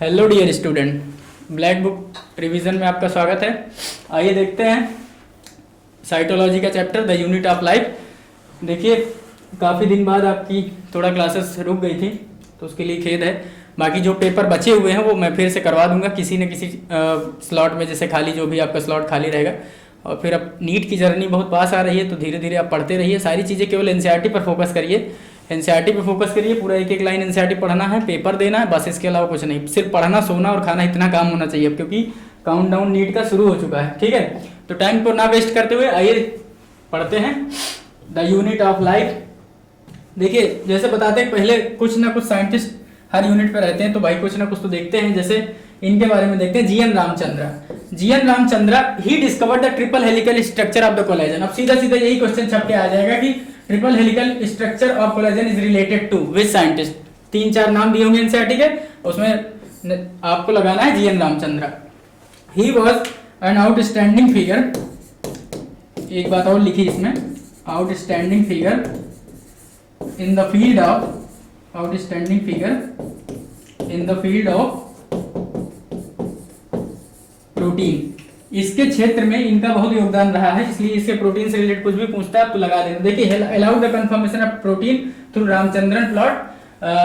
Hello dear student, black book revision में आपका स्वागत है। आइए देखते हैं साइटोलॉजी का chapter the unit of life. देखिए काफ़ी दिन बाद आपकी थोड़ा क्लासेस रुक गई थी तो उसके लिए खेद है। बाकी जो पेपर बचे हुए हैं वो मैं फिर से करवा दूंगा किसी न किसी स्लॉट में, जैसे खाली जो भी आपका स्लॉट खाली रहेगा। और फिर अब नीट की जर्नी बहुत पास आ रही है तो धीरे धीरे आप पढ़ते रहिए। सारी चीज़ें केवल एनसीईआरटी पर फोकस करिए, एनसीईआरटी पे फोकस करिए। पूरा एक एक लाइन एनसीईआरटी पढ़ना है, पेपर देना है, बस इसके अलावा कुछ नहीं। सिर्फ पढ़ना, सोना और खाना, इतना काम होना चाहिए क्योंकि काउंटडाउन नीट का शुरू हो चुका है। ठीक है, तो टाइम को ना वेस्ट करते हुए आइए पढ़ते हैं द यूनिट ऑफ लाइफ। देखिए जैसे बताते हैं पहले कुछ ना कुछ साइंटिस्ट हर यूनिट पे रहते हैं तो भाई कुछ ना कुछ तो देखते हैं। जैसे इनके बारे में देखते हैं, GN Ramachandra he discovered the triple helical structure of the collagen. अब सीधा सीधा यही क्वेश्चन छप के आ जाएगा कि triple helical structure of collagen is related to which scientist. 3-4 नाम दिए होंगे एनसीईआरटी के, उसमें आपको लगाना है GN Ramachandra. He was an outstanding figure, एक बात और लिखी इसमें, outstanding figure in the field of protein. इसके क्षेत्र में इनका बहुत योगदान रहा है, इसलिए इसके प्रोटीन से रिलेटेड कुछ भी पूछता है आप तो लगा देना। देखिए allowed the confirmation of protein through Ramachandran plot,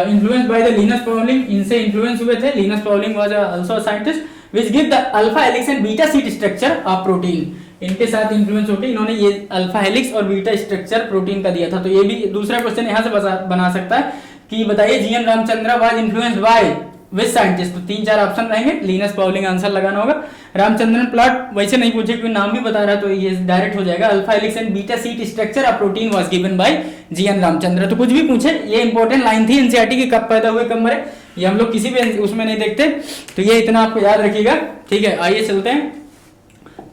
influenced by the Linus Pauling. इनसे इन्फ्लुएंस हुए थे। Linus Pauling was also a scientist which give the alpha helix and beta sheet structure of protein. इनके साथ इन्फ्लुएंस होकर इन्होंने ये alpha helix और beta structure protein का दिया था। तो ये भी दूसरा क्वेश्चन यहाँ से बना सकता है कि बताइए GN Ramachandra was influenced by which scientist. तो 3-4 ऑप्शन रहेंगे, लिनस पाउलिंग आंसर लगाना होगा। रामचंद्रन प्लॉट वैसे नहीं पूछे क्योंकि नाम भी बता रहा है तो ये डायरेक्ट हो जाएगा। Alpha helix and beta sheet structure of protein was given by GN Ramachandra. तो कुछ भी पूछे, ये इंपॉर्टेंट लाइन थी एनसीईआरटी की, कब पैदा हुए कब मरे, ये हम लोग किसी भी उसमें नहीं देखते, तो ये इतना आपको याद रखिएगा। ठीक है, आइए चलते हैं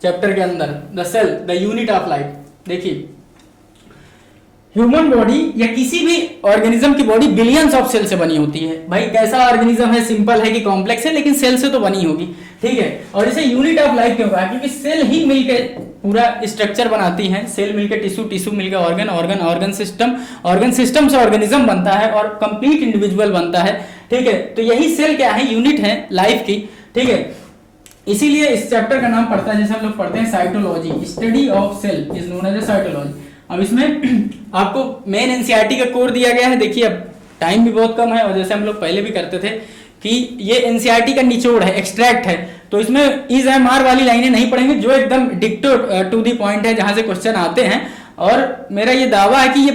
चैप्टर के अंदर। The cell the unit of life. देखिए ह्यूमन बॉडी या किसी भी ऑर्गेनिज्म की बॉडी बिलियंस ऑफ सेल से बनी होती है। भाई कैसा ऑर्गेनिज्म है, सिंपल है कि कॉम्प्लेक्स है, लेकिन सेल से तो बनी होगी। ठीक है, और इसे यूनिट ऑफ लाइफ क्यों कहा, क्योंकि सेल ही मिलकर पूरा स्ट्रक्चर बनाती है। सेल मिलकर टिश्यू, टिश्यू मिलकर ऑर्गन सिस्टम से ऑर्गेनिज्म बनता है और कंप्लीट इंडिविजुअल बनता है। ठीक है, तो यही सेल क्या है, यूनिट है लाइफ की। ठीक है, इसीलिए इस चैप्टर का नाम पड़ता है, जैसे हम लोग पढ़ते हैं cytology, study of cell is known as cytology. अब इसमें आपको मेन एनसीईआरटी का कोर दिया गया है। देखिए अब टाइम भी बहुत कम है और जैसे हम लोग पहले भी करते थे कि ये एनसीईआरटी का निचोड़ है, एक्सट्रैक्ट है, तो इसमें इज एम आर वाली लाइनें नहीं पढ़ेंगे, जो एकदम डिक्टो टू दी पॉइंट है, जहां से क्वेश्चन आते हैं। और मेरा ये दावा है कि ये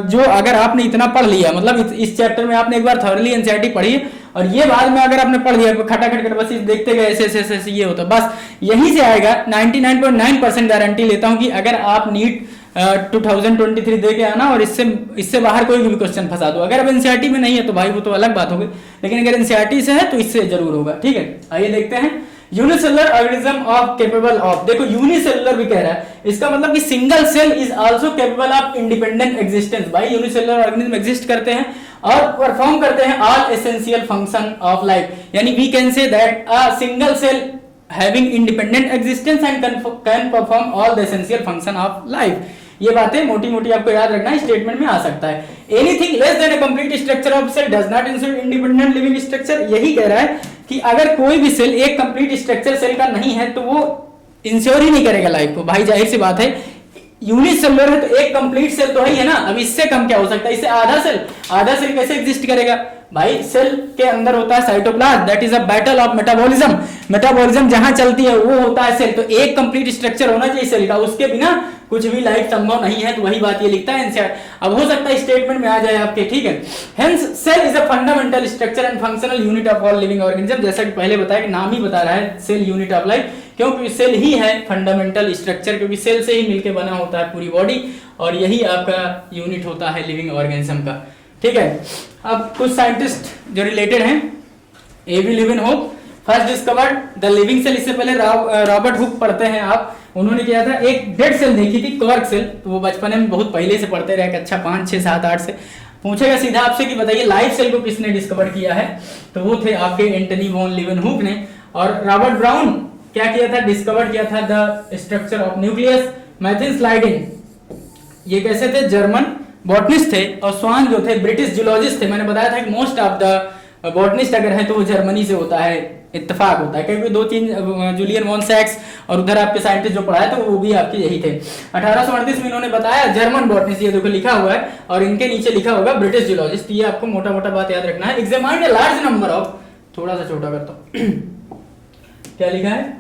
जो अगर आपने इतना पढ़ लिया, मतलब इस चैप्टर में आपने एक बार थॉरली एनसीईआरटी पढ़ी और ये बाद में अगर आपने पढ़ लिया खटाखट कर बस देखते गए ऐसे ये होता, बस यहीं से आएगा। 99.9% गारंटी लेता हूं कि अगर आप नीट 2023 दे के आना और इससे बाहर कोई भी क्वेश्चन फंसा दो, अगर अब एनसीईआरटी में नहीं है तो भाई वो तो अलग बात हो गई, लेकिन अगर एनसीईआरटी से है तो इससे जरूर होगा। ठीक है, आइए देखते हैं unicellular organism of capable of. देखो यूनिसेलुलर भी कह रहा है, इसका मतलब कि single cell is also capable of independent existence. भाई यूनिसेलुलर ऑर्गेनिज्म एग्जिस्ट करते हैं और परफॉर्म करते हैं all essential function of life. यानी we can say that a single cell having independent existence and can perform all the essential function of life। ये बातें मोटी मोटी आपको याद रखना है, स्टेटमेंट में आ सकता है। Anything less than a complete structure of cell does not ensure independent living structure. यही कह रहा है कि अगर कोई भी सेल एक कंप्लीट स्ट्रक्चर सेल का नहीं है तो वो इंश्योर ही नहीं करेगा लाइफ को। भाई जाहिर सी बात है, यूनिसेलुलर है तो एक कंप्लीट सेल तो है ना, अब इससे कम क्या हो सकता है, इससे आधा सेल कैसे एग्जिस्ट करेगा। भाई सेल के अंदर होता है cytoplasm, that is a battle of metabolism जहां चलती है वो होता है सेल। तो एक कंप्लीट स्ट्रक्चर होना चाहिए सेल का, उसके बिना कुछ भी लाइफ संभव नहीं है। तो वही बात ये लिखता है एनसीईआरटी। अब हो सकता है स्टेटमेंट में आ जाए आपके, ठीक है। Hence cell is a fundamental structure and functional unit of all living organism. जैसा कि पहले बताया कि नाम ही बता रहा है सेल यूनिट ऑफ लाइफ, क्योंकि सेल ही है फंडामेंटल स्ट्रक्चर, क्योंकि सेल से ही मिलकर बना होता है पूरी बॉडी और यही आपका यूनिट होता है लिविंग ऑर्गेनिज्म का। ठीक है, अब कुछ साइंटिस्ट जो रिलेटेड हैं, A B Leeuwenhoek first discovered the living cell. इससे पहले रॉबर्ट हुक पढ़ते हैं आप, उन्होंने किया था, एक डेड सेल देखी थी, कॉर्क सेल। तो वो बचपन में बहुत पहले से पढ़ते रहे, अच्छा 5, 6, 7, 8 से पूछेगा सीधा आपसे कि बताइए लाइफ सेल को किसने डिस्कवर किया है, तो वो थे आपके एंटनी वॉन लीवेनहुक ने। और रॉबर्ट ब्राउन क्या किया था, डिस्कवर किया था the structure of nucleus. मैथिन sliding ये कैसे थे, जर्मन बॉटनिस्ट थे। और स्वान जो थे ब्रिटिश जूलॉजिस्ट थे। मैंने बताया था कि मोस्ट ऑफ द बॉटनिस्ट अगर है तो वो जर्मनी से होता है, इत्तेफाक होता है, क्योंकि 2-3 जूलियन वॉन सैक्स और उधर आपके साइंटिस्ट जो पढ़ाए थे वो भी आपके यही थे। 1838 में इन्होंने बताया जर्मन बॉटनिस्ट, ये देखो लिखा हुआ है, और इनके नीचे लिखा होगा ब्रिटिश जियोलॉजिस्ट। ये आपको मोटा मोटा बात याद रखना है। Examined a large number of, थोड़ा सा छोटा करता हूं क्या लिखा है,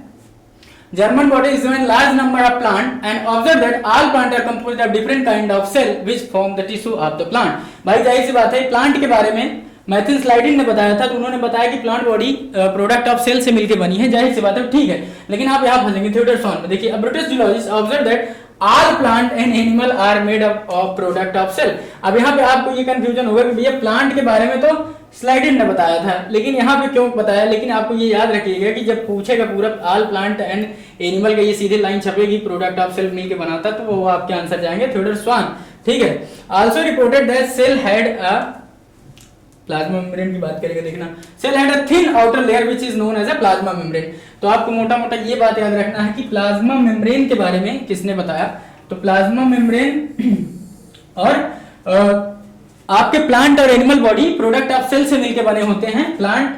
German body examined large number of plant and observed that all plant are composed of different kind of cell which form the tissue of the plant। भाई जाहिर सी बात है प्लांट के बारे में मैथिन स्लाइडिन ने बताया था, तो उन्होंने बताया कि plant body product of cell से मिलकर बनी है, जाहिर सी बात है ठीक है। लेकिन आप यहाँ फंसेंगे थियोडोर स्वॉन में। देखिए British geologist observe that all plant and animal are made up of product of cell. अब यहाँ पे आपको ये कंफ्यूजन होगा कि भैया प्लांट के बारे में तो स्लाइडिन ने बताया था, लेकिन यहाँ पे क्यों बताया। लेकिन आपको ये याद रखिएगा कि जब पूछेगा पूरा ऑल प्लांट एंड एनिमल का ये सीधे लाइन छपेगी प्रोडक्ट ऑफ सेल मिलके बनाता, तो वो आपके आंसर जाएंगे थियोडोर स्वॉन, ठीक है। Also reported that cell had a, plasma membrane की बात करेंगे, देखना cell had a thin outer layer which is known as a plasma membrane. तो आपको मोटा मोटा ये बात याद रखना है कि प्लाज्मा मेम्ब्रेन के बारे में किसने बताया, तो प्लाज्मा मेम्ब्रेन और आपके प्लांट और animal body product of cell से मिलकर बने होते हैं। Plant,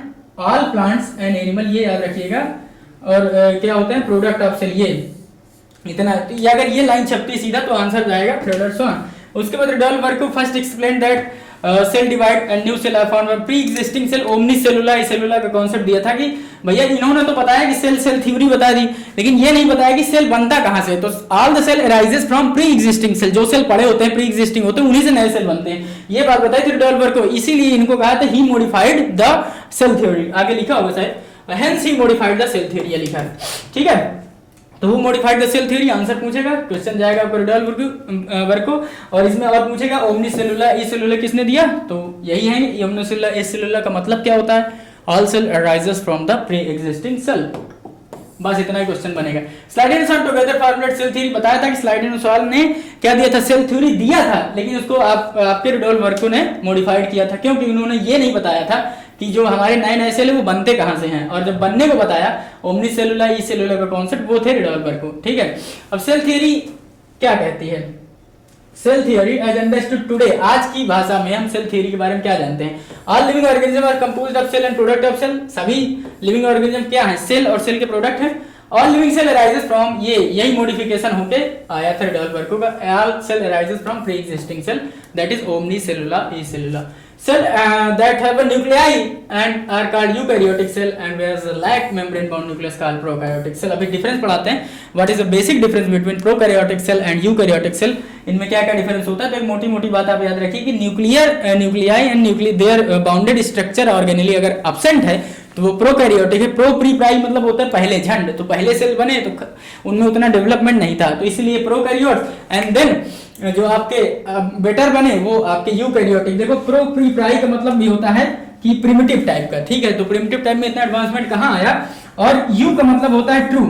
all plants and animal, ये याद रखिएगा, और क्या होते हैं प्रोडक्ट ऑफ सेल, ये इतना। ये अगर ये लाइन छपती सीधा तो आंसर जाएगा थियोडोर स्वॉन। उसके बाद Rudolf Virchow first explain that cell divide and new cell are formed pre existing cell omni cellular, cellular का कॉन्सेप्ट दिया था कि भैया इन्होंने तो बताया कि सेल सेल थ्योरी बता दी, लेकिन ये नहीं बताया कि सेल बनता कहां से। तो all the cell arises from pre existing cell, जो सेल पड़े होते हैं प्री एग्जिस्टिंग होते हैं उन्हीं से नए सेल बनते हैं, ये बात बताई थी रुडोल्फ वर्को। इसीलिए इनको कहा था he modified the cell theory, आगे लिखा होगा शायद, hence he modified the cell theory, ये लिखा है, ठीक है। तो who modified the cell theory, answer पूछेगा, क्वेश्चन जाएगा आपको रुडोल्फ वर्को। और इसमें और पूछेगा ओमनी सेलुलर ई सेलुलर किसने दिया, तो यही है ओमनी सेलुलर ए सेलुलर का मतलब क्या होता है, all cell arises from the pre existing cell. बस इतना ही क्वेश्चन बनेगा। Schleiden together formulate cell theory, बताया था कि स्लाइडेन ने क्या दिया था, सेल थ्योरी दिया था, लेकिन उसको आपके रुडोल्फ वर्को ने मॉडिफाइड किया था, क्योंकि उन्होंने ये नहीं बताया था कि जो हमारे नए नए सेल है वो बनते कहां से हैं, और जब बनने को बताया ओमनी सेलुलर ई सेलुलर का कॉन्सेप्ट, वो थे रुडोल्फ वर्को, ठीक है। अब सेल थ्योरी क्या कहती है, cell theory as understood today, आज की भाषा में हम सेल थ्योरी के बारे में क्या जानते हैं। All living organism are composed of cell and product of cell, सभी लिविंग ऑर्गेनिज्म क्या है, सेल और सेल के प्रोडक्ट है। All living cell arises from, ये यही मॉडिफिकेशन होके आया था रुडोल्फ वर्को का, all cell arises from pre existing cell that is omni cellular e cellular. Cell that have a nuclei and are called eukaryotic cell and whereas lack membrane bound nucleus called prokaryotic cell। अभी difference पढ़ाते हैं, what is the basic difference between prokaryotic cell and eukaryotic cell, इनमें क्या क्या difference होता है। तो एक मोटी मोटी बात आप याद रखिए कि nuclei and their bounded structure organelle अगर एब्सेंट है तो वो प्रोकैरियोटिक है। प्रो प्री प्राई मतलब होता है पहले झंड, तो पहले सेल बने तो उनमें उतना डेवलपमेंट नहीं था, तो इसलिए प्रोकैरियोट, एंड देन जो आपके बेटर बने वो आपके यूकैरियोटिक। देखो प्रो प्री प्राई का मतलब भी होता है कि प्रिमिटिव टाइप का, ठीक है। तो प्रिमिटिव टाइप में इतना एडवांसमेंट कहाँ आया, और यू का मतलब होता है ट्रू,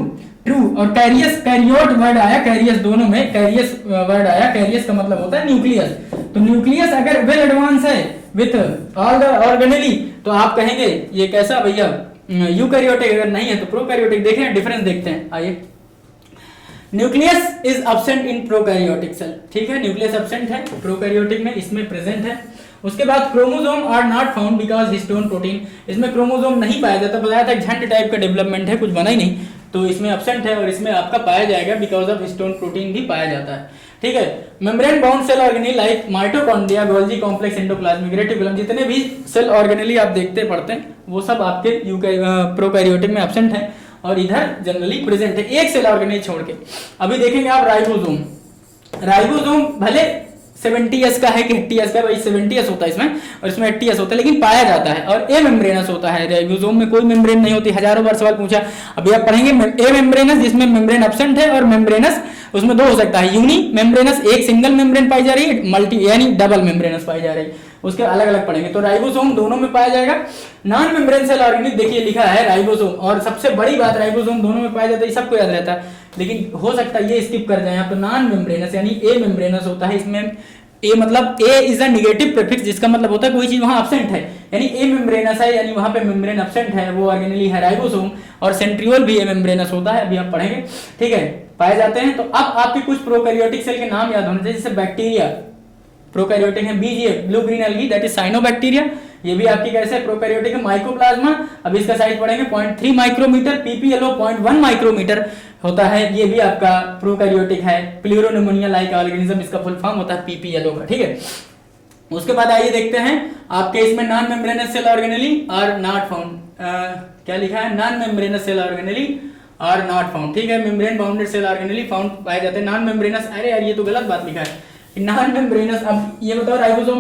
और कैरियस, कैरियोट वर्ड आया, कैरियस दोनों में कैरियस वर्ड आया, कैरियस का मतलब होता है न्यूक्लियस। तो न्यूक्लियस अगर वेल एडवांस है विथ ऑल द ऑर्गेनेली तो आप कहेंगे ये कैसा भैया यूकैरियोटिक, अगर नहीं है तो प्रोकैरियोटिक। देखें डिफरेंस देखते हैं, आइए। Nucleus is absent in prokaryotic cell, ठीक है, न्यूक्लियस एब्सेंट है प्रोकैरियोटिक में, इसमें प्रेजेंट है। उसके बाद chromosome are not found because histone protein, इसमें क्रोमोसोम नहीं पाया जाता, बताया था झंड टाइप का डेवलपमेंट है, कुछ बना ही नहीं, तो इसमें एब्सेंट है, और इसमें आपका पाया जाएगा बिकॉज ऑफ हिस्टोन प्रोटीन भी पाया जाता है, ठीक है। Membrane bound cell organelle like mitochondria, Golgi complex, endoplasmic reticulum, जितने भी सेल ऑर्गेनेली आप देखते पढ़ते हैं वो सब आपके प्रोकैरियोटिक में एब्सेंट है, और इधर जनरली प्रेजेंट है, एक सेल ऑर्गेनेल छोड़ के। अभी देखेंगे आप राइबोसोम, राइबोसोम भले 70s का है कि 80s का, भाई 70s होता है इसमें और इसमें 80s होता है, लेकिन पाया जाता है, और ए मेम्ब्रेनस होता है। राइबोसोम में कोई मेम्ब्रेन नहीं होती, हजारों बार सवाल पूछा। अभी आप पढ़ेंगे ए मेम्ब्रेनस जिसमें मेम्ब्रेन एब्सेंट है, और मेम्ब्रेनस उसमें दो हो सकता है, यूनी मेम्ब्रेनस एक सिंगल मेम्ब्रेन पाई जा रही है, मल्टी यानी डबल मेम्ब्रेनस पाई जा रही है, उसके अलग अलग पढ़ेंगे। तो राइबोसोम दोनों में पाया जाएगा। नॉन मेम्ब्रेन सेल ऑर्गेनेल देखिए लिखा है राइबोसोम, और सबसे बड़ी बात राइबोसोम दोनों में पाया जाता है, सबको याद रहता है, लेकिन हो सकता है ये स्किप कर जाए। यहाँ पे नॉन मेम्ब्रेनस यानी ए मेम्ब्रेनस होता है, इसमें ए मतलब ए इज अ नेगेटिव प्रीफिक्स, जिसका मतलब होता है कोई चीज वहां एब्सेंट है, यानी ए मेम्ब्रेनस है, यानी वहां पे मेम्ब्रेन एब्सेंट है, वो ऑर्गेनेली है राइबोसोम। और सेंट्रियोल भी ए मेम्ब्रेनस होता है, अभी आप पढ़ेंगे, ठीक है, पाए जाते हैं। तो अब आपके कुछ प्रोकैरियोटिक सेल के नाम याद होने चाहिए, जैसे बैक्टीरिया, प्रोकैरियोटिक है। BGF blue green algae that is cyanobacteria, ये भी आपकी कैसे प्रोकैरियोटिक है। माइकोप्लाज्मा, अब इसका साइज पढ़ेंगे 0.3 माइक्रोमीटर। PPLO 0.1 माइक्रोमीटर होता है, ये भी आपका प्रोकैरियोटिक है। प्लूरोनिमोनिया लाइक ऑर्गेनिज्म इसका फुल फॉर्म होता है PPLO का, ठीक है। उसके बाद आइए देखते हैं आपके इसमें non membranous cell organelle are not found, क्या लिखा है, non membranous cell organelle are not found, ठीक है। Membrane bounded cell organelle found पाए जाते हैं। नॉन मेम्ब्रेनस, अरे यार ये तो गलत बात लिखा है, नॉन मेम्ब्रेनस। अब ये बताओ राइबोसोम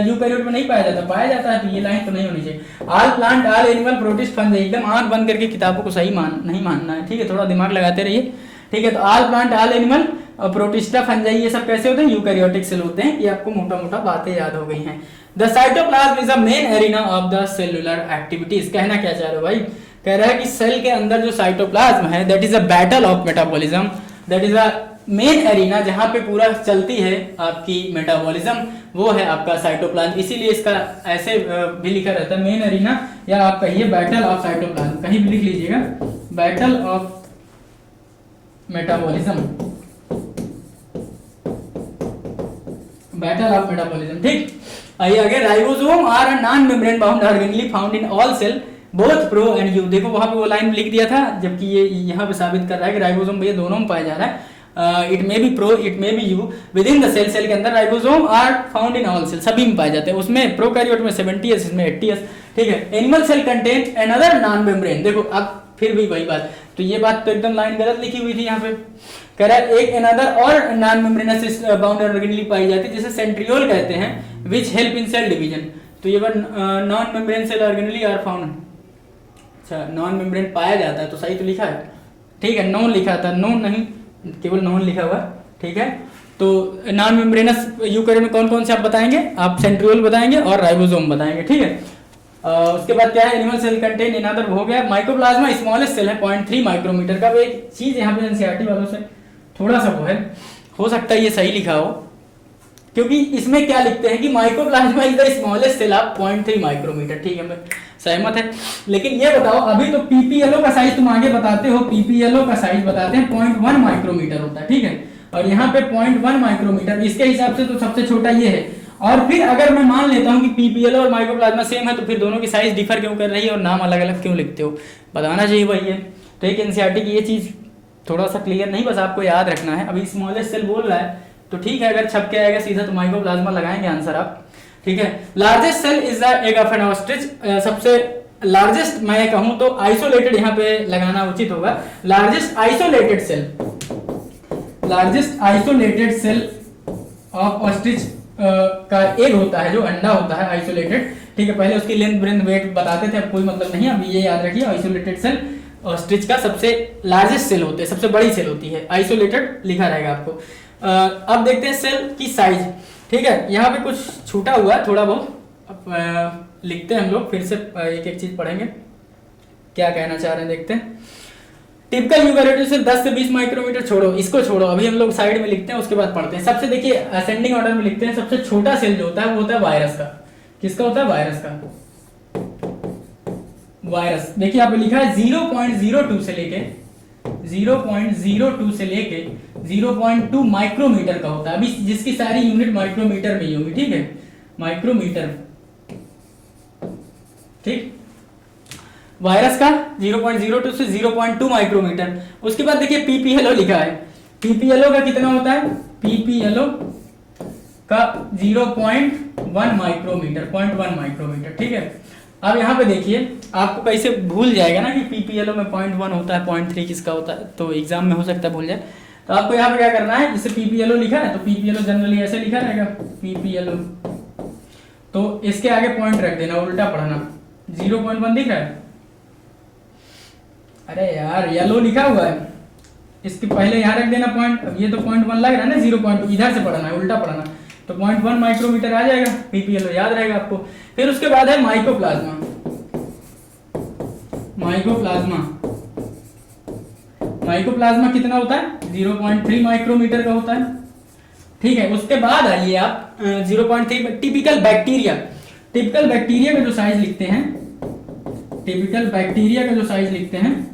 यूकैरियोट में नहीं पाया जाता, पाया जाता है, तो ये लाइन तो नहीं होनी चाहिए। All plant all animal protist fungi, एकदम आंख बंद करके किताबों को सही नहीं मानना है, ठीक है, थोड़ा दिमाग लगाते रहिए, ठीक है। तो all plant all animal protista fungi ये सब कैसे होते हैं, यूकैरियोटिक सेल होते हैं। ये आपको मोटा मोटा बातें याद हो गई हैं। The cytoplasm is the main arena of the cellular activities. कहना क्या चाह रहे हो भाई, कह रहा है कि सेल के अंदर जो साइटोप्लाज्म है that is a battle of metabolism, that is a main arena जहां पे पूरा चलती है आपकी मेटाबॉलिज्म, वो है आपका साइटोप्लाज्म। इसीलिए इसका ऐसे भी लिखा रहता है मेन एरिना, या आप कहिए बैटल ऑफ साइटोप्लाज्म, कहीं भी लिख लीजिएगा battle of metabolism, battle of metabolism, ठीक। आइए आगे, ribosome are a non membrane bound organelle found in all cell both pro and eu. देखो वहां पे वो लाइन लिख दिया था, जबकि ये यहाँ पे साबित कर रहा है कि राइबोसोम भैया दोनों में पाया जा रहा है। It may be pro it may be eu within the cell, cell के अंदर ribosome are found in all cell, सभी में पाए जाते हैं। उसमें प्रोकैरियोट में 70s, इसमें 80s, ठीक है। Animal cell contain another non membrane, देखो अब फिर भी वही बात, तो ये बात तो एकदम लाइन गलत लिखी हुई थी यहाँ पे। कह रहा है एक अनदर और नॉन मेम्ब्रेनस बाउंड ऑर्गेनेली पाई जाती है, जिसे सेंट्रियोल कहते हैं, which help in cell division. तो ये बात non membrane cell organelle are found, अच्छा नॉन मेम्ब्रेन पाया जाता है तो सही तो लिखा है, ठीक है। नॉन लिखा था, नॉन नहीं, केवल नॉन लिखा हुआ, ठीक है। तो नॉन मेम्ब्रेनस यूकैरियोट में कौन कौन से आप बताएंगे, आप सेंट्रियोल बताएंगे और राइबोसोम बताएंगे, ठीक है। उसके बाद क्या है, animal cell contain another हो गया। माइकोप्लाज्मा स्मॉलेस्ट सेल है 0.3 माइक्रोमीटर का। एक चीज यहाँ पे एनसीईआरटी वालों से थोड़ा सा वो है, हो सकता है ये सही लिखा हो, क्योंकि इसमें क्या लिखते हैं कि mycoplasma is the smallest cell of 0.3 micrometer, ठीक है, मैं सहमत है। लेकिन ये बताओ अभी तो PPLO का साइज तुम आगे बताते हो, PPLO का साइज बताते हैं 0.1 माइक्रोमीटर होता है, ठीक है, और यहाँ पे 0.1 माइक्रोमीटर, इसके हिसाब से तो सबसे छोटा ये है। और फिर अगर मैं मान लेता हूँ कि PPLO और माइकोप्लाज्मा सेम है, तो फिर दोनों की साइज डिफर क्यों कर रही है और नाम अलग अलग क्यों लिखते हो, बताना चाहिए भाई ये। तो एक एनसीईआरटी की ये चीज थोड़ा सा क्लियर नहीं, बस आपको याद रखना है। अभी स्मॉलेस्ट सेल बोल रहा है तो ठीक है, अगर छप के आएगा सीधा तो माइकोप्लाज्मा लगाएंगे आंसर आप, ठीक है। Largest cell is the egg of an ostrich, सबसे लार्जेस्ट मैं कहूं तो आइसोलेटेड यहाँ पे लगाना उचित होगा। Largest isolated cell of ostrich का एग होता है, जो अंडा होता है आइसोलेटेड, ठीक है। पहले उसकी लेंथ ब्रेथ वेट बताते थे, अब कोई मतलब नहीं, अब ये याद रखिए आइसोलेटेड सेल ऑस्ट्रिच का सबसे लार्जेस्ट सेल होते हैं, सबसे बड़ी सेल होती है, आइसोलेटेड लिखा रहेगा आपको। अब देखते हैं सेल की साइज, ठीक है। यहाँ पे कुछ छूटा हुआ है थोड़ा बहुत, अब लिखते हैं हम लोग, फिर से एक एक चीज पढ़ेंगे, क्या कहना चाह रहे हैं देखते हैं। टिपिकल यूकैरियोट से 10 से 20 माइक्रोमीटर, छोड़ो इसको, छोड़ो अभी हम लोग साइड में लिखते हैं, उसके बाद पढ़ते हैं। सबसे देखिए असेंडिंग ऑर्डर में लिखते हैं, सबसे छोटा सेल जो होता है वो होता है वायरस का। किसका होता है, वायरस का। वायरस देखिए यहाँ पे लिखा है 0.02 से लेके 0.2 माइक्रोमीटर का होता है, अभी जिसकी सारी यूनिट माइक्रोमीटर में ही होगी, ठीक है, माइक्रोमीटर, ठीक। वायरस का 0.02 से 0.2 माइक्रोमीटर। उसके बाद देखिए PPLO लिखा है, PPLO का कितना होता है, PPLO का 0.1 माइक्रोमीटर, 0.1 माइक्रोमीटर, ठीक है। अब यहाँ पे देखिए आपको कैसे भूल जाएगा ना कि PPLO में 0.1 होता है, 0.3 किसका होता है, तो एग्जाम में हो सकता है भूल जाए। तो आपको यहाँ पे क्या करना है, जिसे PPLO लिखा है तो PPLO जनरली ऐसे लिखा रहेगा PPLO, तो इसके आगे पॉइंट रख देना, उल्टा पढ़ना। 0.1 दिख रहा है, अरे यार येलो लिखा हुआ है, इसके पहले यहाँ रख देना पॉइंट। अब ये तो 0.1 लग रहा है ना, 0.2 इधर से पढ़ना है, उल्टा पढ़ना, तो 0.1 माइक्रोमीटर आ जाएगा, PPLO याद रहेगा आपको। फिर उसके बाद है माइकोप्लाज्मा। माइकोप्लाज्मा कितना होता है, 0.3 माइक्रोमीटर का होता है, ठीक है। उसके बाद आइए आप 0.3 टिपिकल बैक्टीरिया। टिपिकल बैक्टीरिया का जो साइज लिखते हैं, टिपिकल बैक्टीरिया का जो साइज लिखते हैं,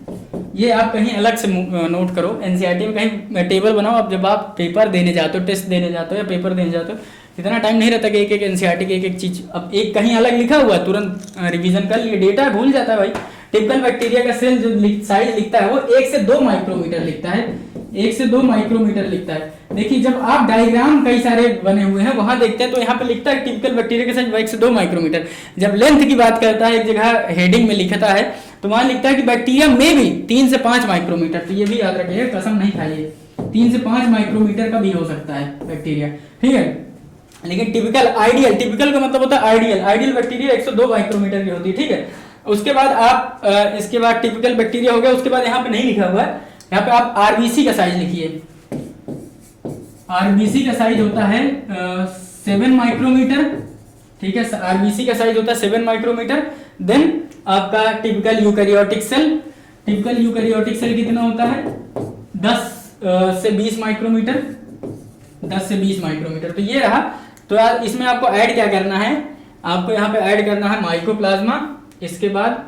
ये आप कहीं अलग से नोट करो, एनसीईआरटी में कहीं टेबल बनाओ। अब जब आप पेपर देने जाते हो, टेस्ट देने जाते हो या पेपर देने जाते हो, इतना टाइम नहीं रहता कि एक एक एनसीईआरटी की एक एक चीज, अब एक कहीं अलग लिखा हुआ तुरंत रिवीजन कर लिए, डेटा भूल जाता है भाई। टिपिकल बैक्टीरिया का सेल जो साइज लिखता है वो 1 से 2 माइक्रोमीटर लिखता है, 1 से 2 माइक्रोमीटर लिखता है। देखिए जब आप डायग्राम कई सारे बने हुए हैं वहां देखते हैं तो यहाँ पे लिखता है टिपिकल बैक्टीरिया का साइज 1 से 2 माइक्रोमीटर। जब लेंथ की बात करता है एक जगह हेडिंग में लिखता है तो वहां लिखता है कि बैक्टीरिया में भी 3 से 5 माइक्रोमीटर, तो ये भी याद रखिएगा, कसम नहीं खाइए, 3 से 5 माइक्रोमीटर का भी हो सकता है बैक्टीरिया, ठीक है। लेकिन टिपिकल आइडियल, टिपिकल का मतलब होता है आइडियल, आइडियल बैक्टीरिया 102 माइक्रोमीटर की होती है, ठीक है। उसके बाद आप इसके बाद टिपिकल बैक्टीरिया हो गया, उसके बाद यहाँ पे नहीं लिखा हुआ है, यहाँ पे आप आरबीसी का साइज लिखिए। आरबीसी का साइज होता है 7 माइक्रोमीटर, ठीक है, आरबीसी का साइज होता है 7 माइक्रोमीटर। देन आपका typical eukaryotic cell, typical eukaryotic cell कितना होता है 10 से 20 माइक्रोमीटर, 10 से 20 माइक्रोमीटर। तो ये रहा। तो यार इसमें आपको ऐड क्या करना है, आपको यहाँ पे ऐड करना है माइकोप्लाज्मा, इसके बाद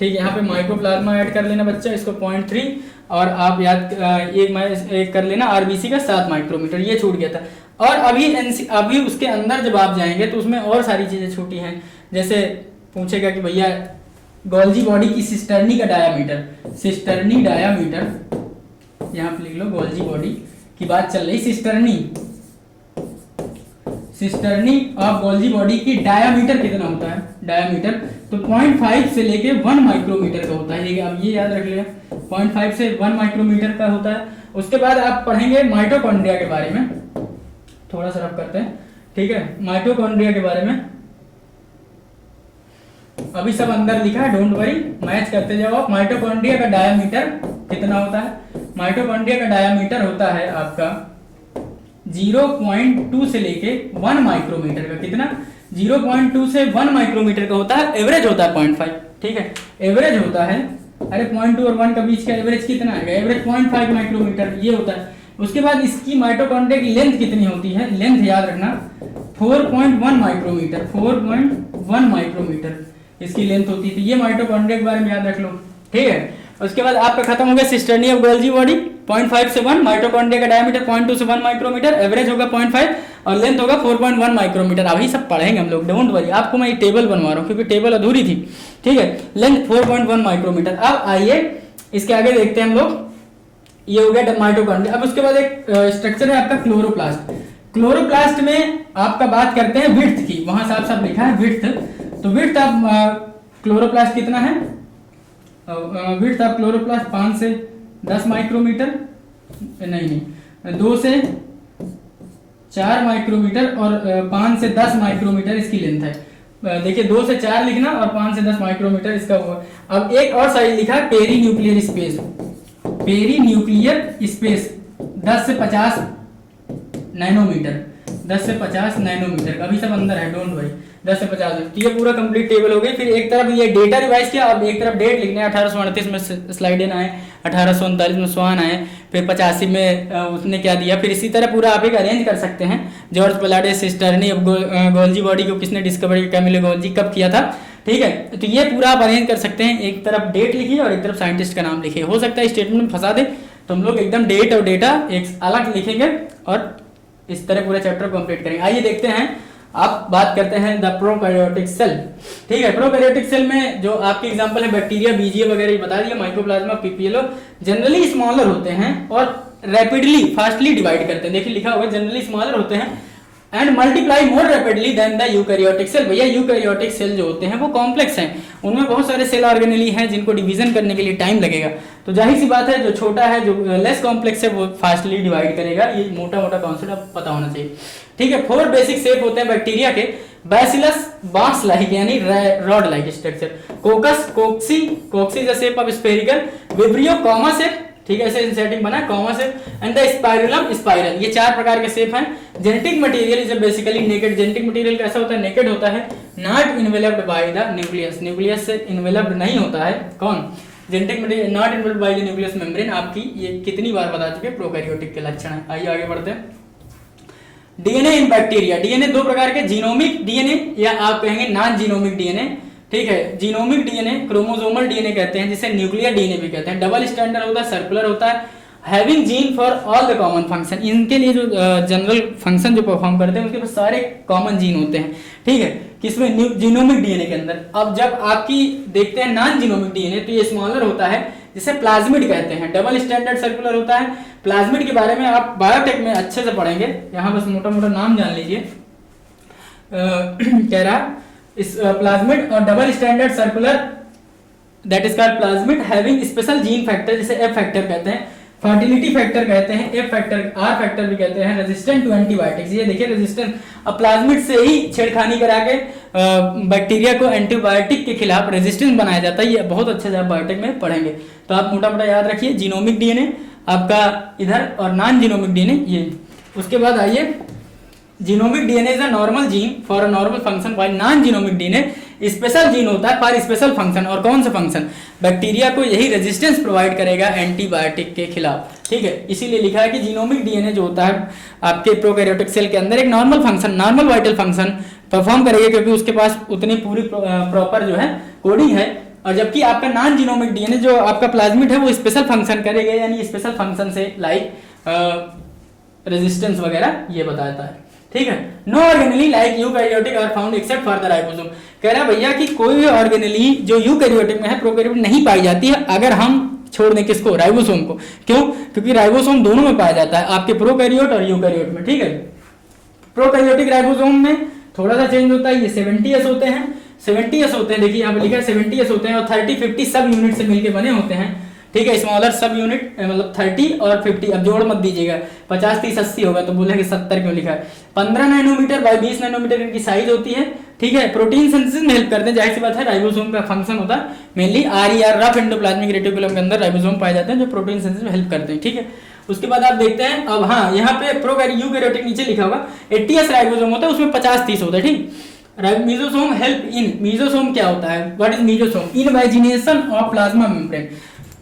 ठीक है यहाँ पे माइकोप्लाज्मा ऐड कर लेना बच्चा, इसको 0.3, और आप याद एक कर लेना आरबीसी का 7 माइक्रोमीटर, ये छूट गया था। और अभी उसके अंदर जब आप जाएंगे तो उसमें और सारी चीजें छूटी हैं, जैसे पूछेगा कि भैया गोल्जी बॉडी की सिस्टर्नी का डायामीटर, सिस्टर्नी डायामीटर, यहाँ पे लिख लो गोल्जी बॉडी की बात चल रही, सिस्टर्नी ऑफ गोल्जी बॉडी की डायामीटर कितना होता है, डायामीटर तो 0.5 से लेके 1 माइक्रोमीटर का होता है, ठीक है, अब ये याद रख लिया 0.5 से 1 माइक्रोमीटर का होता है। उसके बाद आप पढ़ेंगे माइटोकॉन्ड्रिया के बारे में, थोड़ा सा रफ करते हैं, ठीक है, माइटोकॉन्ड्रिया के बारे में अभी सब अंदर लिखा है, डोंट वरी, मैच करते जाओ आप। माइटोकॉन्ड्रिया का डायामीटर कितना होता है, माइटोकॉन्ड्रिया का डायामीटर होता है आपका 0.2 से लेके 1 माइक्रोमीटर का, कितना 0.2 से 1 माइक्रोमीटर का होता है, एवरेज होता है 0.5, ठीक है, एवरेज होता है, अरे 0.2 और 1 का बीच का एवरेज कितना आएगा, एवरेज 0.5 माइक्रोमीटर ये होता है। उसके बाद इसकी माइटोकॉन्ड्रिया की लेंथ कितनी होती है, लेंथ याद रखना 4.1 माइक्रोमीटर, 4.1 माइक्रोमीटर इसकी लेंथ होती थी, ये माइटोकॉन्ड्रिया के बारे में याद रख लो, ठीक है। उसके बाद आपका खत्म हो गया सिस्टर्नी ऑफ गोल्जी बॉडी, 0.5 से 1, माइटोकॉन्ड्रिया का डायमीटर 0.2 से 1 माइक्रोमीटर, एवरेज होगा 0.5 और लेंथ होगा 4.1 माइक्रोमीटर। अभी सब पढ़ेंगे हम लोग, डोंट वरी, आपको मैं ये टेबल बनवा रहा हूँ क्योंकि टेबल अधूरी थी, ठीक है, लेंथ 4.1 माइक्रोमीटर। अब आइए इसके आगे देखते हैं हम लोग, ये हो गया माइटोकॉन्ड्रिया। अब उसके बाद एक स्ट्रक्चर है आपका क्लोरोप्लास्ट, क्लोरोप्लास्ट में आपका बात करते हैं विड्थ की, वहां साफ साफ लिखा है विड्थ, तो विड्थ ऑफ क्लोरोप्लास्ट कितना है, विड्थ ऑफ क्लोरोप्लास्ट 5 से 10 माइक्रोमीटर, नहीं 2 से 4 माइक्रोमीटर और 5 से 10 माइक्रोमीटर इसकी लेंथ है। देखिए 2 से 4 लिखना और 5 से 10 माइक्रोमीटर इसका हुआ। अब एक और साइज लिखा है perinuclear space, perinuclear space 10 से 50 नैनोमीटर, 10 से 50 नैनोमीटर, अभी सब अंदर है, डोंट वरी, 10 से 50। तो ये पूरा कंप्लीट टेबल हो गई। फिर एक तरफ ये डेटा रिवाइज किया, अब एक तरफ डेट लिखने 1838 में स्लाइडेन आए, 1839 में स्वान आए, फिर 85 में उसने क्या दिया, फिर इसी तरह पूरा आप एक अरेंज कर सकते हैं। George Palade cisternae of Golgi body को किसने डिस्कवर किया, कैमिलो गोल्जी कब किया था, ठीक है। तो ये पूरा आप अरेंज कर सकते हैं, एक तरफ डेट लिखिए और एक तरफ साइंटिस्ट का नाम लिखिए। हो सकता है स्टेटमेंट में फंसा दे तो हम लोग एकदम डेट और डेटा एक अलग लिखेंगे और इस तरह पूरा चैप्टर कंप्लीट करेंगे। आइए देखते हैं, आप बात करते हैं द प्रोकैरियोटिक सेल, ठीक है। प्रोकैरियोटिक सेल में जो आपके एग्जांपल है बैक्टीरिया, बीजीए वगैरह ये बता दिया, माइकोप्लाज्मा, पीपीएलओ, जनरली स्मॉलर होते हैं और रैपिडली फास्टली डिवाइड करते हैं। देखिए लिखा हुआ है जनरली स्मॉलर होते हैं and multiply more rapidly than the eukaryotic cell. भैया यूकैरियोटिक सेल जो होते हैं वो कॉम्प्लेक्स हैं, उनमें बहुत सारे सेल ऑर्गेनेली हैं जिनको डिवीजन करने के लिए टाइम लगेगा। तो जाहिर सी बात है जो छोटा है, जो लेस कॉम्प्लेक्स है, वो फास्टली डिवाइड करेगा। ये मोटा मोटा कॉन्सेप्ट आपको पता होना चाहिए, ठीक है। 4 बेसिक शेप होते हैं बैक्टीरिया के, बैसिलस बॉक्स लाइक यानी rod like structure, coccus cocci, cocci is the shape of spherical, vibrio comma shape, ठीक है, ऐसे सेटिंग बना है comma shape, and the spirillum spiral. ये 4 प्रकार के शेप हैं। Genetic material is basically naked, genetic material कैसा होता है, नेकेड होता है, not enveloped by the nucleus, nucleus से इन्वेलप्ड नहीं होता है, कौन, genetic material not enveloped by the nucleus membrane. आपकी ये कितनी बार बता चुके प्रोकैरियोटिक के लक्षण है। आइए आगे बढ़ते हैं। डीएनए इन बैक्टीरिया, डीएनए 2 प्रकार के, जीनोमिक डीएनए या आप कहेंगे नॉन जीनोमिक डीएनए, ठीक है। जीनोमिक डीएनए क्रोमोसोमल डीएनए कहते हैं, जिसे न्यूक्लियर डीएनए भी कहते हैं। डबल स्टैंडर्ड होता है, सर्कुलर होता है, having gene for all the common function, इनके लिए जो जनरल फंक्शन जो परफॉर्म करते हैं उसके पास सारे कॉमन जीन होते हैं, ठीक है, किसमें, जीनोमिक डीएनए के अंदर। अब जब आपकी देखते हैं नॉन जीनोमिक डीएनए, तो ये स्मॉलर होता है, जिसे प्लाज्मिड कहते हैं, डबल स्टैंडर्ड सर्कुलर होता है। प्लाज्मिड के बारे में आप बायोटेक में अच्छे से पढ़ेंगे, यहाँ बस मोटा मोटा नाम जान लीजिए। कह रहा इस प्लाज्मिड और double standard circular that is called plasmid having special gene factor, जिसे एफ फैक्टर कहते हैं, फर्टिलिटी फैक्टर कहते हैं, एफ फैक्टर, आर फैक्टर भी कहते हैं, रेजिस्टेंट टू एंटीबायोटिक्स। ये देखिए रेजिस्टेंट, अब प्लाज्मिड से ही छेड़खानी करा के बैक्टीरिया को एंटीबायोटिक के खिलाफ रेजिस्टेंस बनाया जाता है। ये बहुत अच्छे से आप बायोटेक में पढ़ेंगे, तो आप मोटा मोटा याद रखिए जीनोमिक डीएनए आपका इधर और नॉन जीनोमिक डीएनए ये। उसके बाद आइए, genomic DNA is a normal gene for a normal function, while non genomic DNA special gene होता है फॉर स्पेशल फंक्शन। और कौन सा फंक्शन, बैक्टीरिया को यही रेजिस्टेंस प्रोवाइड करेगा एंटीबायोटिक के खिलाफ, ठीक है। इसीलिए लिखा है कि जीनोमिक डीएनए जो होता है आपके प्रोकैरियोटिक सेल के अंदर एक normal function, normal vital function perform करेगा, क्योंकि उसके पास उतनी पूरी प्रॉपर जो है कोडिंग है। और जबकि आपका नॉन जीनोमिक डीएनए जो आपका प्लाज्मिड है वो स्पेशल फंक्शन करेगा, यानी स्पेशल फंक्शन से लाइक रेजिस्टेंस वगैरह ये बताता है, ठीक है। No organelle like eukaryotic are found except for the ribosome. कह रहा भैया कि कोई भी ऑर्गेनेली जो यूकैरियोटिक में है प्रोकैरियोटिक नहीं पाई जाती है, अगर हम छोड़ दें किसको, राइबोसोम को। क्यों, क्योंकि राइबोसोम दोनों में पाया जाता है, आपके प्रोकैरियोट और यूकैरियोट में, ठीक है। प्रोकैरियोटिक राइबोसोम में थोड़ा सा चेंज होता है, ये 70S होते हैं, 70S होते हैं, देखिए यहाँ पे लिखा है 70S होते हैं, और 30-50 सब यूनिट से मिलके बने होते हैं, ठीक है। स्मॉलर सब यूनिट मतलब 30 और 50, अब जोड़ मत दीजिएगा, 50 30 80 होगा तो बोलेंगे 70 क्यों लिखा है। 15 नैनोमीटर बाय 20 नैनोमीटर इनकी साइज होती है, ठीक है। प्रोटीन सिंथेसिस में हेल्प करते हैं, जाहिर सी बात है, राइबोसोम का फंक्शन होता है mainly RER, rough endoplasmic reticulum के अंदर राइबोसोम पाए जाते हैं जो प्रोटीन सिंथेसिस में हेल्प करते हैं, ठीक है। उसके बाद आप देखते हैं, अब हाँ यहाँ पे यूकैरियोटिक नीचे लिखा होगा 80S राइबोसोम होता है, उसमें 50-30 होता है, ठीक। मीजोसोम हेल्प इन, मीजोसोम क्या होता है, what is mesosome, invagination of plasma membrane,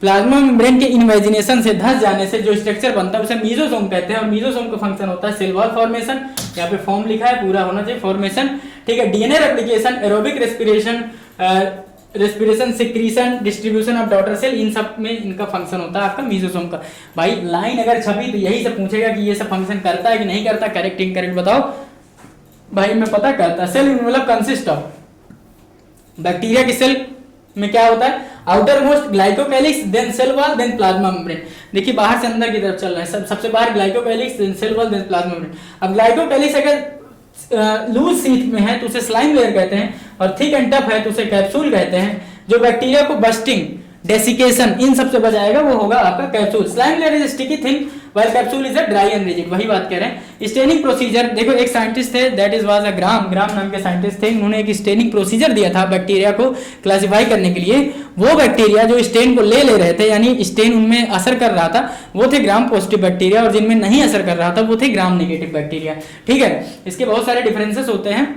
plasma membrane के इनवाइजिनेशन से, धस जाने से जो स्ट्रक्चर बनता है उसे मीजोसोम कहते हैं। और मीजोसोम का फंक्शन होता है सेल वॉल फॉर्मेशन, यहाँ पे फॉर्म लिखा है पूरा होना चाहिए, फॉर्मेशन, ठीक है। DNA replication, aerobic respiration, secretion, distribution of daughter cell, इन सब में इनका फंक्शन होता है आपका मीजोसोम का। भाई लाइन अगर छपी तो यही से पूछेगा कि ये सब फंक्शन करता है कि नहीं करता, करेक्ट इनकरेक्ट बताओ। भाई मैं पता करता, cell envelope consist of, bacteria की सेल में क्या होता है, outermost glycocalyx, then cell wall, then plasma membrane. देखिए बाहर से अंदर की तरफ चल रहा है, सबसे बाहर glycocalyx, then cell wall, then plasma membrane. अब ग्लाइकोकैलिक्स अगर लूज सीथ में है तो उसे स्लाइम लेयर कहते हैं, और थिक एंड टफ है तो उसे कैप्सूल कहते हैं। जो बैक्टीरिया को बस्टिंग, डेसिकेशन इन सब से बचाएगा वो होगा आपका capsule. Slime layer is sticky thin while capsule is a dry and rigid, वही बात कह रहे हैं। स्टेनिंग प्रोसीजर, देखो एक साइंटिस्ट थे दैट इज वाज अ ग्राम नाम के साइंटिस्ट थे, उन्होंने एक स्टेनिंग प्रोसीजर दिया था बैक्टीरिया को क्लासिफाई करने के लिए। वो बैक्टीरिया जो स्टेन को ले रहे थे, यानी स्टेन उनमें असर कर रहा था, वो थे ग्राम पॉजिटिव बैक्टीरिया, और जिनमें नहीं असर कर रहा था वो थे ग्राम नेगेटिव बैक्टीरिया, ठीक है। इसके बहुत सारे डिफरेंसेस होते हैं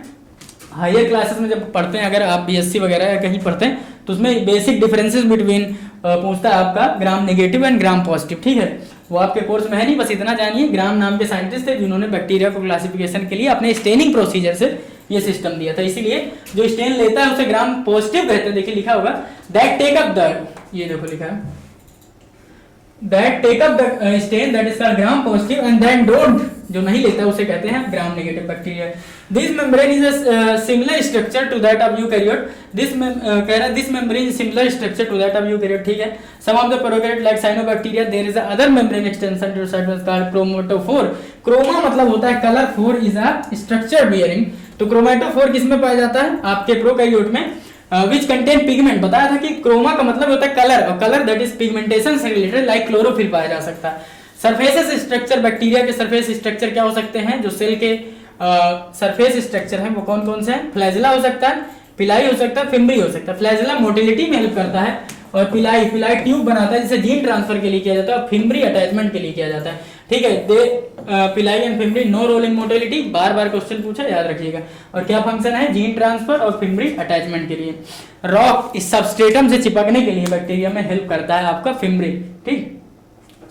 हायर क्लासेस में जब पढ़ते हैं, अगर आप बीएससी वगैरह या कहीं पढ़ते हैं तो उसमें बेसिक डिफरेंसेस बिटवीन पूछता है आपका gram negative and gram positive, ठीक है। वो आपके कोर्स में है नहीं, बस इतना जानिए। ग्राम नाम के साइंटिस्ट थे जिन्होंने बैक्टीरिया को क्लासिफिकेशन के लिए अपने स्टेनिंग प्रोसीजर से ये सिस्टम दिया था, इसीलिए जो स्टेन लेता है उसे ग्राम पॉजिटिव कहते हैं। देखिए लिखा होगा दैट टेक अप द, ये देखो लिखा है that take up the stain that is called gram positive, and then don't, जो नहीं लेता है उसे कहते हैं gram negative bacteria. This membrane is a similar structure to that of eukaryote, कह रहा है this membrane is similar structure to that of eukaryote, ठीक है। Some of the prokaryote like cyanobacteria there is a other membrane extension to side called chromatophore. Chroma मतलब होता है colour, four is a structure bearing, तो chromatophore किसमें पाया जाता है, आपके प्रोकैरियोट में। विच कंटेन पिगमेंट, बताया था कि क्रोमा का मतलब होता है कलर, और कलर दैट इज पिगमेंटेशन से रिलेटेड, लाइक क्लोरोफिल पाया जा सकता है। सरफेस स्ट्रक्चर, बैक्टीरिया के सरफेस स्ट्रक्चर क्या हो सकते हैं, जो सेल के सरफेस स्ट्रक्चर हैं वो कौन कौन से हैं। फ्लैजिला हो सकता है, पिलाई हो सकता है, फिम्बरी हो सकता है। फ्लैजिला मोटिलिटी में हेल्प करता है, और पिलाई ट्यूब बनाता है जिसे जीन ट्रांसफर के लिए किया जाता है, और फिम्बरी अटैचमेंट के लिए किया जाता है, ठीक है। They pili and fimbriae no role in motility, बार बार क्वेश्चन पूछा, याद रखिएगा। और क्या फंक्शन है, जीन ट्रांसफर और फिम्बरी अटैचमेंट के लिए। रॉक इस सबस्ट्रेटम से चिपकने के लिए बैक्टीरिया में हेल्प करता है आपका फिम्बरी, ठीक।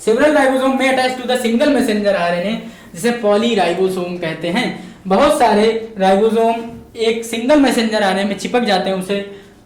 Several ribosome may attach to the single messenger RNA, जिसे पॉलीराइबोसोम कहते हैं। बहुत सारे राइबोसोम एक सिंगल मैसेंजर आरएनए में चिपक जाते हैं, उसे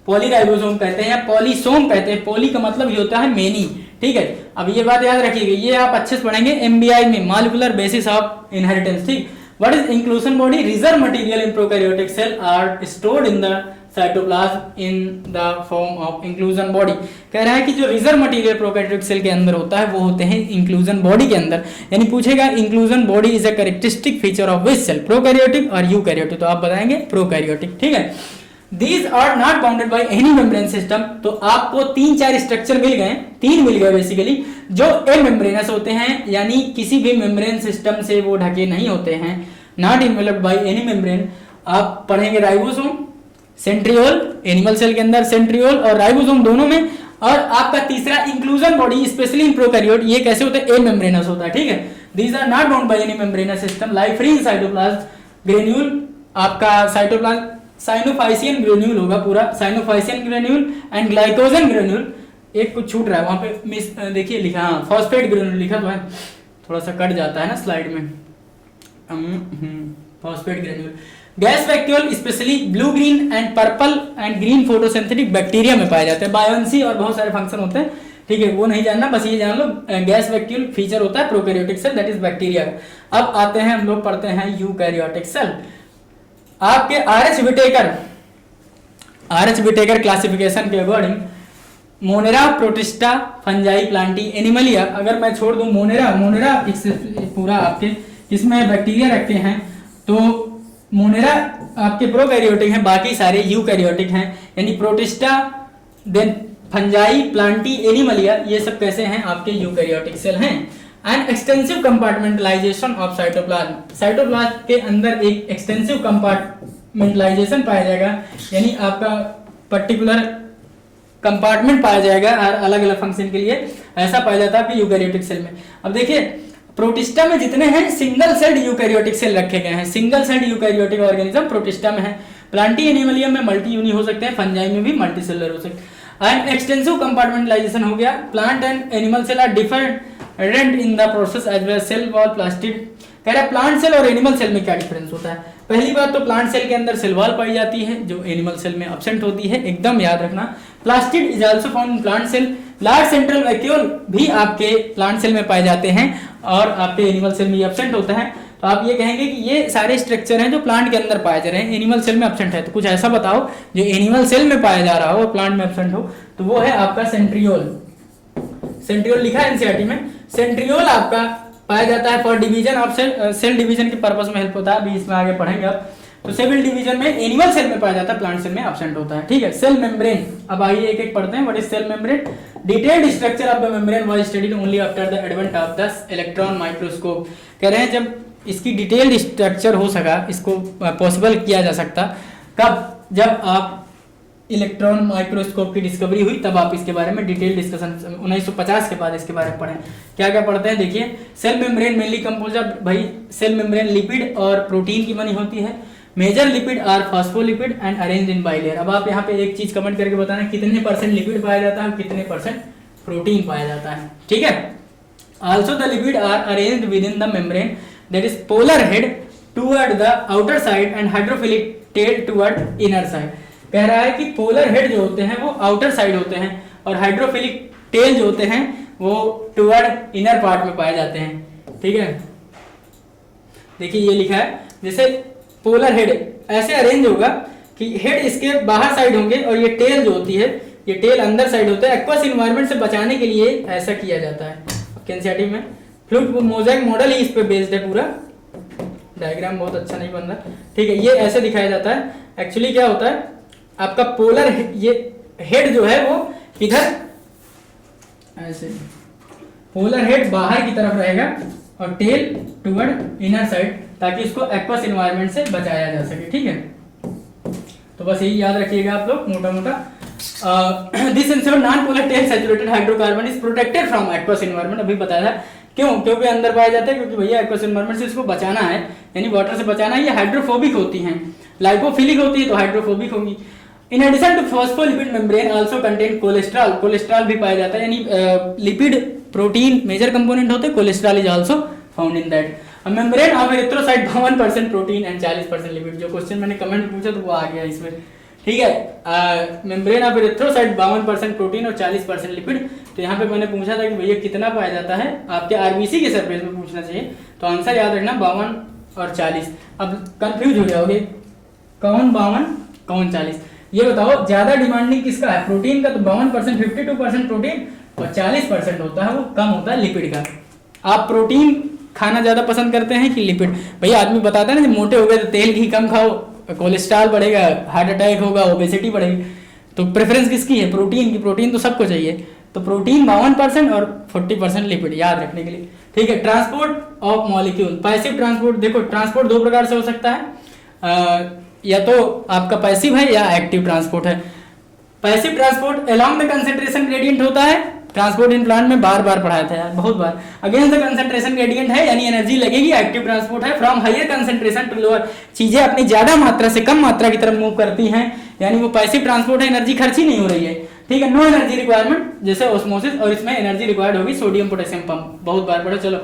पॉलीराइबोसोम कहते हैं या पॉलीसोम कहते हैं। पॉली का मतलब ये होता है मेनी, ठीक है। अब ये बात याद रखिएगा, ये आप अच्छे से पढ़ेंगे एमबीआई में, मॉलिक्यूलर बेसिस ऑफ इनहेरिटेंस, ठीक। What is inclusion body? Reserve material in prokaryotic cell are stored in the cytoplasm in the form of inclusion body. कह रहा है कि जो रिजर्व मटेरियल प्रोकैरियोटिक सेल के अंदर होता है वो होते हैं इंक्लूजन बॉडी के अंदर। यानी पूछेगा inclusion body is a characteristic feature of which cell, prokaryotic और यूकैरियोटिक, तो आप बताएंगे प्रोकैरियोटिक, ठीक है। These are not bounded by any membrane system, तो आपको 3-4 स्ट्रक्चर मिल गए, 3 मिल गए बेसिकली, जो एमेम्ब्रेनस होते हैं, यानी किसी भी मेम्ब्रेन सिस्टम से वो ढके नहीं होते हैं, not enveloped by any membrane. आप पढ़ेंगे राइबोसोम, सेंट्रियोल, एनिमल सेल के अंदर सेंट्रियोल और राइबोसोम दोनों में, और आपका तीसरा inclusion body specially in prokaryote, ये कैसे होता है? एमेम्ब्रेनस होता है, ठीक है। These are not bound by any membranous system, lie free in cytoplasm, granule, आपका साइटोप्लाज्म साइनोफाइसियन ग्रेन्यूल होगा पूरा, cyanophycean granule and glycogen granule. एक कुछ छूट रहा है वहां पे, मिस देखिए लिखा, हाँ फॉस्फेट ग्रेन्यूल लिखा तो है, थोड़ा सा कट जाता है ना स्लाइड में, phosphate granule. Gas vacuole specially blue green and purple and green photosynthetic bacteria में पाए जाते हैं, बायोन्सी और बहुत सारे फंक्शन होते हैं, ठीक है, वो नहीं जानना, बस ये जान लो गैस वैक्यूल फीचर होता है prokaryotic cell, that is bacteria. अब आते हैं हम लोग पढ़ते हैं यूकैरियोटिक सेल। आपके आरएच विटेकर क्लासिफिकेशन के according Monera, Protista, Fungi, Plantae, Animalia, अगर मैं छोड़ दूं मोनेरा पूरा आपके इसमें बैक्टीरिया रखते हैं, तो मोनेरा आपके प्रोकैरियोटिक हैं, बाकी सारे यूकैरियोटिक हैं, यानी Protista, then Fungi, Plantae, Animalia, ये सब कैसे हैं? आपके यूकैरियोटिक सेल हैं। And extensive compartmentalisation of cytoplasm, cytoplasm के अंदर एक एक्सटेंसिव कंपार्टमेंटलाइजेशन पाया जाएगा, यानी आपका पर्टिकुलर कंपार्टमेंट पाया जाएगा अलग अलग फंक्शन के लिए, ऐसा पाया जाता है आपके यूकैरियोटिक सेल में। अब देखिए प्रोटिस्टा में जितने हैं सिंगल सेल्ड यूकैरियोटिक सेल रखे गए हैं, single celled eukaryotic organism protista में है। प्लांटी एनिमलिया में मल्टी यूनि हो सकते हैं, फंजाई में भी मल्टी सेलुलर हो सकते हैं। एंड एक्सटेंसिव कंपार्टमेंटलाइजेशन हो गया। Plant and animal cell are different in the process as well cell wall plastid. कह रहा है प्लांट सेल और एनिमल सेल में क्या डिफरेंस होता है? पहली बात तो प्लांट सेल के अंदर सेल वॉल पाई जाती है जो एनिमल सेल में एब्सेंट होती है, एकदम याद रखना। Plastid is also found in plant cell. Large central vacuole भी आपके प्लांट सेल में पाए जाते हैं और आपके एनिमल सेल में एब्सेंट होता है। तो आप ये कहेंगे कि ये सारे स्ट्रक्चर हैं जो प्लांट के अंदर पाए जा रहे हैं, एनिमल सेल में एब्सेंट है, तो कुछ ऐसा बताओ जो एनिमल सेल में पाया जा रहा हो और प्लांट में एब्सेंट हो, तो वो है आपका सेंट्रियोल। सेंट्रियोल लिखा है एनसीईआरटी में। सेंट्रियोल आपका पाया जाता है for division of cell division के पर्पस में हेल्प होता है, अभी इसमें आगे पढ़ेंगे आप। तो सेल डिवीजन में एनिमल सेल में पाया जाता है, प्लांट सेल में एब्सेंट होता है, ठीक है। सेल मेम्ब्रेन, अब आइए एक एक पढ़ते हैं। What is cell membrane? Detailed structure of the membrane was studied only after the advent of the electron microscope. कह रहे हैं जब इसकी डिटेल्ड स्ट्रक्चर हो सका, इसको पॉसिबल किया जा सकता कब? जब आप इलेक्ट्रॉन माइक्रोस्कोप की डिस्कवरी हुई, तब आप इसके बारे में डिटेल डिस्कशन 1950 के बाद इसके बारे में पढ़ें। क्या क्या पढ़ते हैं देखिए। Cell membrane mainly compose of, भाई सेल मेम्ब्रेन लिपिड और प्रोटीन की बनी होती है। Major lipid are phospholipid and arrange in bilayer. अब आप यहाँ पे एक चीज कमेंट करके बताना कितने परसेंट लिपिड पाया जाता है, कितने परसेंट प्रोटीन पाया जाता है, ठीक है। Also the lipid are arranged within the membrane, that is polar head toward the outer side and hydrophilic tail toward inner side. कह रहा है कि पोलर हेड जो होते हैं वो आउटर साइड होते हैं और हाइड्रोफिलिक टेल जो होते हैं वो टुवर्ड इनर पार्ट में पाए जाते हैं, ठीक है। देखिए ये लिखा है, जैसे पोलर हेड ऐसे अरेंज होगा कि हेड इसके बाहर साइड होंगे और ये टेल जो होती है, ये टेल अंदर साइड होता है। एक्वस इन्वायरमेंट से बचाने के लिए ऐसा किया जाता है एनसीईआरटी में। फ्लूइड मोज़ेक मॉडल ही इस पे बेस्ड है पूरा। डायग्राम बहुत अच्छा नहीं बन रहा, ठीक है। ये ऐसे दिखाया जाता है। एक्चुअली क्या होता है, आपका पोलर ये हेड जो है वो इधर ऐसे, पोलर हेड बाहर की तरफ रहेगा और टेल टुवर्ड इनर साइड, ताकि इसको एक्वस एनवायरनमेंट से बचाया जा सके, ठीक है। तो बस यही याद रखिएगा आप लोग मोटा मोटा। This insert non polar tail saturated hydrocarbon is protected from aqueous environment. अभी बताया था क्यों, क्योंकि अंदर पाया जाता है, क्योंकि भैया एक्वस एनवायरनमेंट से इसको बचाना है, यानी वाटर से बचाना है। ये हाइड्रोफोबिक होती हैं, लाइपोफिलिक होती है तो हाइड्रोफोबिक होगी। In addition to phospholipid membrane also contain cholesterol, cholesterol भी पाया जाता है, यानी लिपिड प्रोटीन मेजर कंपोनेंट होते हैं, cholesterol is also found in that. Membrane of erythrocyte 52% protein and 40% lipid. जो क्वेश्चन मैंने कमेंट में पूछा तो वो आ गया इसमें, ठीक है। मेम्ब्रेन ऑफ एरिथ्रोसाइट 52% प्रोटीन और 40% लिपिड। तो तो यहाँ पे मैंने पूछा था कि भैया कितना पाया जाता है आपके आरबीसी के सरफेस में पूछना चाहिए, तो आंसर याद रखना 52 और 40। अब कंफ्यूज हो जाओगे कौन 52 कौन 40। ये बताओ ज्यादा डिमांडिंग किसका है, प्रोटीन का, तो 52% 52% प्रोटीन और 40% होता है वो कम होता है लिपिड का। आप प्रोटीन खाना ज्यादा पसंद करते हैं कि लिपिड? भैया आदमी बताता है ना, मोटे हो गए तो तेल घी कम खाओ, कोलेस्ट्रॉल बढ़ेगा, हार्ट अटैक होगा, ओबेसिटी बढ़ेगी, तो प्रेफरेंस किसकी है? प्रोटीन की। प्रोटीन तो सबको चाहिए, तो प्रोटीन 52% और 40% लिपिड, याद रखने के लिए, ठीक है। Transport of molecule, passive transport, देखो ट्रांसपोर्ट दो प्रकार से हो सकता है, या तो आपका पैसिव है या एक्टिव ट्रांसपोर्ट है। Passive transport along the concentration gradient होता है, ट्रांसपोर्ट इन प्लांट में बार बार पढ़ाया था यार, बहुत बार। अगेंस्ट द कंसंट्रेशन ग्रेडियंट है, यानी एनर्जी लगेगी। एक्टिव ट्रांसपोर्ट है from higher concentration to lower, चीजें अपनी ज्यादा मात्रा से कम मात्रा की तरफ मूव करती हैं, यानी वो पैसिव ट्रांसपोर्ट है, एनर्जी खर्च ही नहीं हो रही है, ठीक है। नो एनर्जी रिक्वायरमेंट, जैसे ऑस्मोसिस, और इसमें एनर्जी रिक्वायर्ड होगी सोडियम पोटेशियम पंप, बहुत बार पढ़ो। चलो,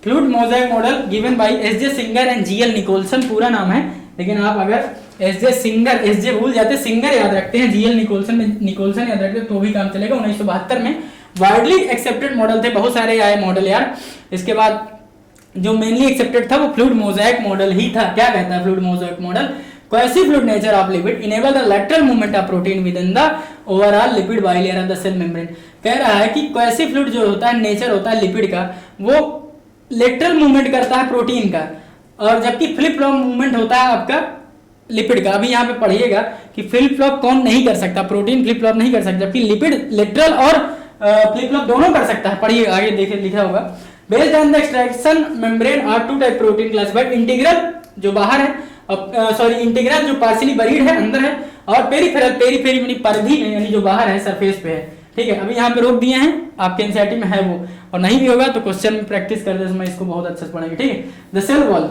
fluid mosaic model given by S J. Singer and G L. Nicolson, पूरा नाम है, लेकिन आप अगर एस.जे. Singer, SJ. भूल जाते, सिंगर याद रखते हैं, जी.एल. निकोलसन याद रखते तो भी काम चलेगा। 1972 में वाइडली एक्सेप्टेड मॉडल थे, बहुत सारे आए मॉडल यार। इसके बाद जो मेनली एक्सेप्टेड था वो फ्लूइड मोज़ेक मॉडल ही था। क्या कहता है fluid mosaic model? Cohesive fluid nature of lipid enable the lateral movement of protein within the overall lipid bilayer of the cell membrane. कह रहा है कि कोहेसिव फ्लूइड जो होता है, नेचर होता है लिपिड का, वो लेटरल मूवमेंट करता है प्रोटीन का, और जबकि फ्लिप फ्लॉप मूवमेंट होता है आपका लिपिड का। अभी यहाँ पे पढ़िएगा कि फ्लिप फ्लॉप कौन नहीं कर सकता, प्रोटीन फ्लिप फ्लॉप नहीं कर सकता, जबकि लिपिड लेटरल और फ्लिप फ्लॉप दोनों कर सकता है। पढ़िए आगे, देखिए लिखा होगा, based on the extraction membrane are two type protein classified, integral जो बाहर है, सॉरी इंटीग्रल जो पार्शियली बरीड है अंदर है, और पेरिफेरल, पेरिफेरी यानी परिधि में, यानी जो बाहर है, सरफेस पे है, ठीक है। अभी यहाँ पे रोक दिए हैं, आपके एनसीईआरटी में है वो, और नहीं भी होगा तो क्वेश्चन में प्रैक्टिस करते समय इसको बहुत अच्छे से पढ़ेंगे, ठीक है। द सेल वॉल,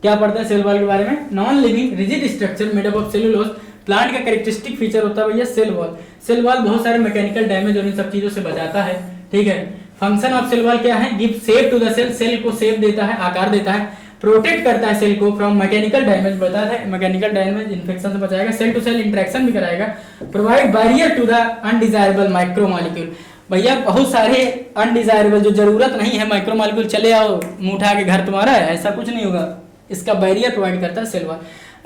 क्या पढ़ते हैं सेल वॉल के बारे में? Non living rigid structure made up of cellulose, plant का कैरेक्टरिस्टिक फीचर होता है भैया सेल वॉल। सेल वॉल बहुत सारे मैकेनिकल डैमेज और इन सब चीजों से बचाता है, ठीक है। फंक्शन ऑफ सेल वॉल क्या है? Give shape to the cell, cell को शेप देता है, आकार देता है, प्रोटेक्ट करता है सेल को फ्रॉम मैकेनिकल डैमेज, बताया था मैकेनिकल डैमेज, इन्फेक्शन से बचाएगा, सेल टू सेल इंटरेक्शन भी कराएगा, provide barrier to the undesirable micromolecule. भैया बहुत सारे अनडिजायरेबल जो जरूरत नहीं है माइक्रोमॉलिक्यूल, चले आओ मुंह उठा के घर तुम्हारा है, ऐसा कुछ नहीं होगा, इसका बैरियर प्रोवाइड करता है सेल वॉल।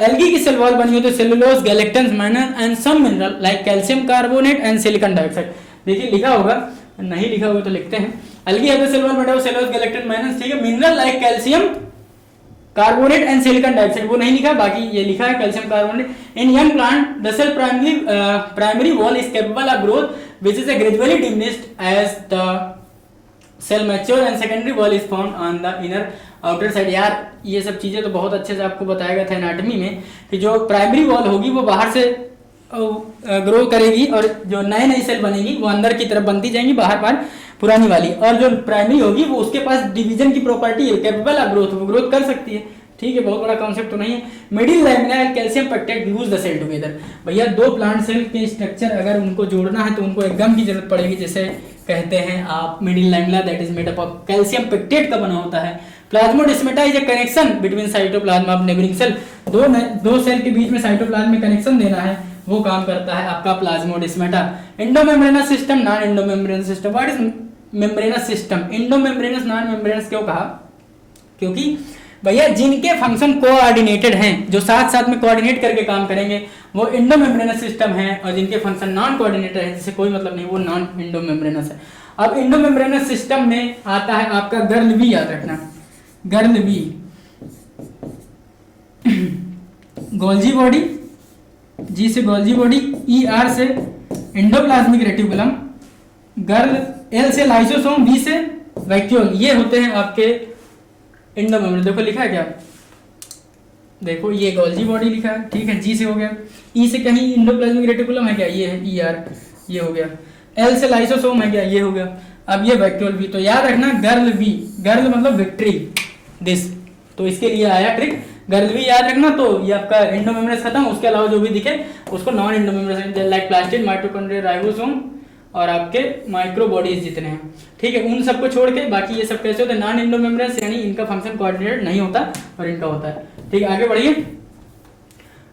एल्गी की सेल वॉल बनी हो तो cellulose, galactans, manganese and some mineral like calcium carbonate and silicon dioxide. देखिए लिखा होगा, नहीं लिखा होगा तो लिखते हैं। एल्गी है तो सेल वॉल बना हो सेलुलोज, गैलेक्टन, मैग्नीज, ठीक है। Mineral like calcium carbonate and silicon dioxide, वो नहीं लिखा, बाकी ये लिखा है calcium carbonate. In young plant the cell primary wall is capable of growth which is gradually diminished as the cell mature and secondary wall is found on the inner outer side. यार ये सब चीजें तो बहुत अच्छे से आपको बताया गया था एनाटॉमी में, कि जो प्राइमरी वॉल होगी वो बाहर से ग्रो करेगी, और जो नए नई सेल बनेगी वो अंदर की तरफ बनती जाएंगी, बाहर बाहर पुरानी वाली, और जो प्राइमरी होगी वो उसके पास डिवीजन की प्रॉपर्टी है, कैपेबल ऑफ ग्रोथ, वो ग्रोथ कर सकती है, ठीक है। बहुत बड़ा कॉन्सेप्ट तो नहीं है। Middle lamella and calcium pectate glues the cell together. भैया दो प्लांट सेल के स्ट्रक्चर अगर उनको जोड़ना है तो उनको एक गम की जरूरत पड़ेगी, जैसे कहते हैं आप middle lamella that is made up of calcium pectate का बना होता है। Plasmodesmata is a connection between cytoplasm of neighbouring cell, दो सेल के बीच में साइटोप्लाज्म में कनेक्शन देना है, वो काम करता है आपका plasmodesmata. Endomembranes system, non endomembranes system. What is membranes system? Endomembranes, non membranes क्यों कहा? क्योंकि भैया जिनके फंक्शन कोऑर्डिनेटेड हैं, जो साथ साथ में कोऑर्डिनेट करके काम करेंगे, वो एंडोमेम्ब्रेनस सिस्टम है, और जिनके फंक्शन नॉन कोऑर्डिनेटेड है, जिससे कोई मतलब नहीं, वो नॉन एंडोमेम्ब्रेनस है। अब एंडोमेम्ब्रेनस सिस्टम में आता है आपका गर्ल, याद रखना, गर्ल बी, गोल्जी बॉडी, जी से गोल्जी बॉडी, ई आर से एंडोप्लाज्मिक रेटिकुलम, गर्ल, एल से लाइसोसोम, बी से वैक्यूल, ये होते हैं आपके एंडोमेम्ब्रेन। देखो लिखा है क्या, देखो ये गोल्जी बॉडी लिखा है, ठीक है, जी से हो गया, ई से कहीं एंडोप्लाज्मिक रेटिकुलम है क्या, ये है ई आर, ये हो गया, एल से लाइसोसोम है क्या, ये हो गया, अब ये वैक्यूल बी। तो याद रखना गर्ल बी, गर्ल मतलब विक्ट्री दिस, तो इसके लिए आया ट्रिक, गर्ल बी याद रखना। तो ये आपका एंडोमेम्ब्रेन खत्म, उसके अलावा जो भी दिखे उसको non endomembrane, like plastid, mitochondria, ribosome और आपके माइक्रो बॉडीज जितने हैं, ठीक है, उन सबको छोड़ के बाकी ये सब कैसे होते हैं, नॉन एंडोमेम्ब्रेन, यानी इनका फंक्शन कोऑर्डिनेटेड नहीं होता और इनका होता है, ठीक है। आगे बढ़िए,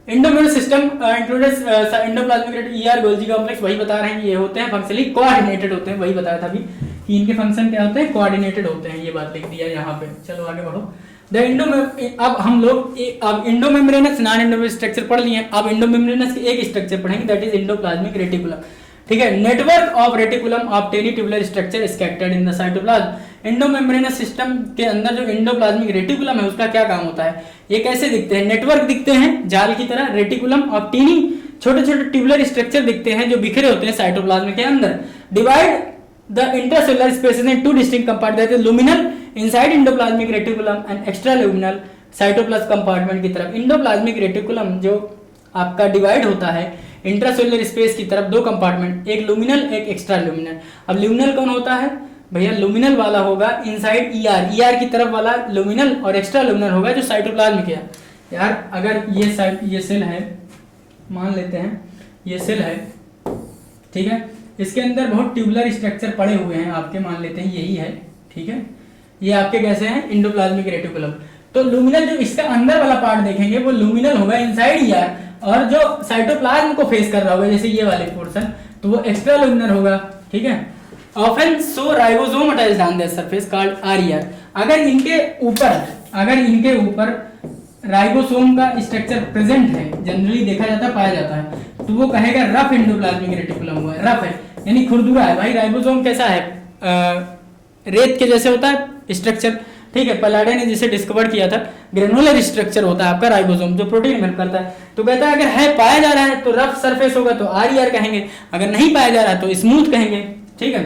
endomembrane system included endoplasmic reticulum, ER Golgi complex, वही बता रहे हैं कि ये होते हैं फंक्शनली कोऑर्डिनेटेड होते हैं, वही बताया था अभी कि इनके फंक्शन क्या होते हैं, कोऑर्डिनेटेड होते हैं, ये बात लिख दिया यहाँ पे। चलो आगे बढ़ो। अब हम लोग अब एंडोमेम्ब्रेनस नॉन एंडोमेम्ब्रेनस स्ट्रक्चर पढ़ लिए, अब एंडोमेम्ब्रेनस के एक स्ट्रक्चर पढ़ेंगे, दैट इज एंडोप्लाज्मिक रेटिकुलम। ठीक है, network of reticulum of tiny tubular structure scattered in the cytoplasm. Endomembranous system के अंदर जो एंडोप्लाज्मिक रेटिकुलम है उसका क्या काम होता है, ये कैसे दिखते हैं, नेटवर्क दिखते हैं जाल की तरह, रेटिकुलम ऑफ टेनी छोटे छोटे ट्यूबुलर स्ट्रक्चर दिखते हैं जो बिखरे होते हैं साइटोप्लाज्म के अंदर। Divide the intracellular spaces into distinct compartment, that is luminal inside endoplasmic reticulum and extra luminal cytoplasm compartment की तरफ। एंडोप्लाज्मिक रेटिकुलम जो आपका डिवाइड होता है इंट्रासेलुलर स्पेस की तरफ, दो कंपार्टमेंट, एक लुमिनल एक एक्स्ट्रा लुमिनल। अब लुमिनल कौन होता है भैया, लुमिनल वाला होगा इनसाइड ईआर, ईआर की तरफ वाला लुमिनल, और एक्स्ट्रा लुमिनल होगा जो साइटोप्लाज्म के। यार अगर ये सेल है, मान लेते हैं ये सेल है, ठीक है, इसके अंदर बहुत ट्यूबुलर स्ट्रक्चर पड़े हुए हैं आपके, मान लेते हैं यही है, ठीक है, ये आपके कैसे हैं एंडोप्लाज्मिक रेटिकुलम। तो लुमिनल जो इसका अंदर वाला पार्ट देखेंगे वो लुमिनल होगा इनसाइड ईआर, और जो साइटोप्लाज्म को फेस कर रहा होगा जैसे ये वाले पोर्शन, तो वो एक्स्ट्रा लुमिनल होगा। ठीक है, often so ribosome attached on the surface called RER. अगर इनके ऊपर राइबोसोम का स्ट्रक्चर प्रेजेंट है, जनरली देखा जाता है, पाया जाता है, तो वो कहेगा रफ एंडोप्लाज्मिक रेटिकुलम हुआ है, रफ है यानी खुरदुरा है। भाई राइबोसोम कैसा है, रेत के जैसे होता है स्ट्रक्चर, ठीक है, पलाडे ने जिसे डिस्कवर किया था, ग्रेनुलर स्ट्रक्चर होता है आपका राइबोसोम जो प्रोटीन हेल्प करता है। तो कहता है अगर है पाया जा रहा है तो रफ सरफेस होगा तो आरईआर कहेंगे, अगर नहीं पाया जा रहा है तो स्मूथ कहेंगे। ठीक है,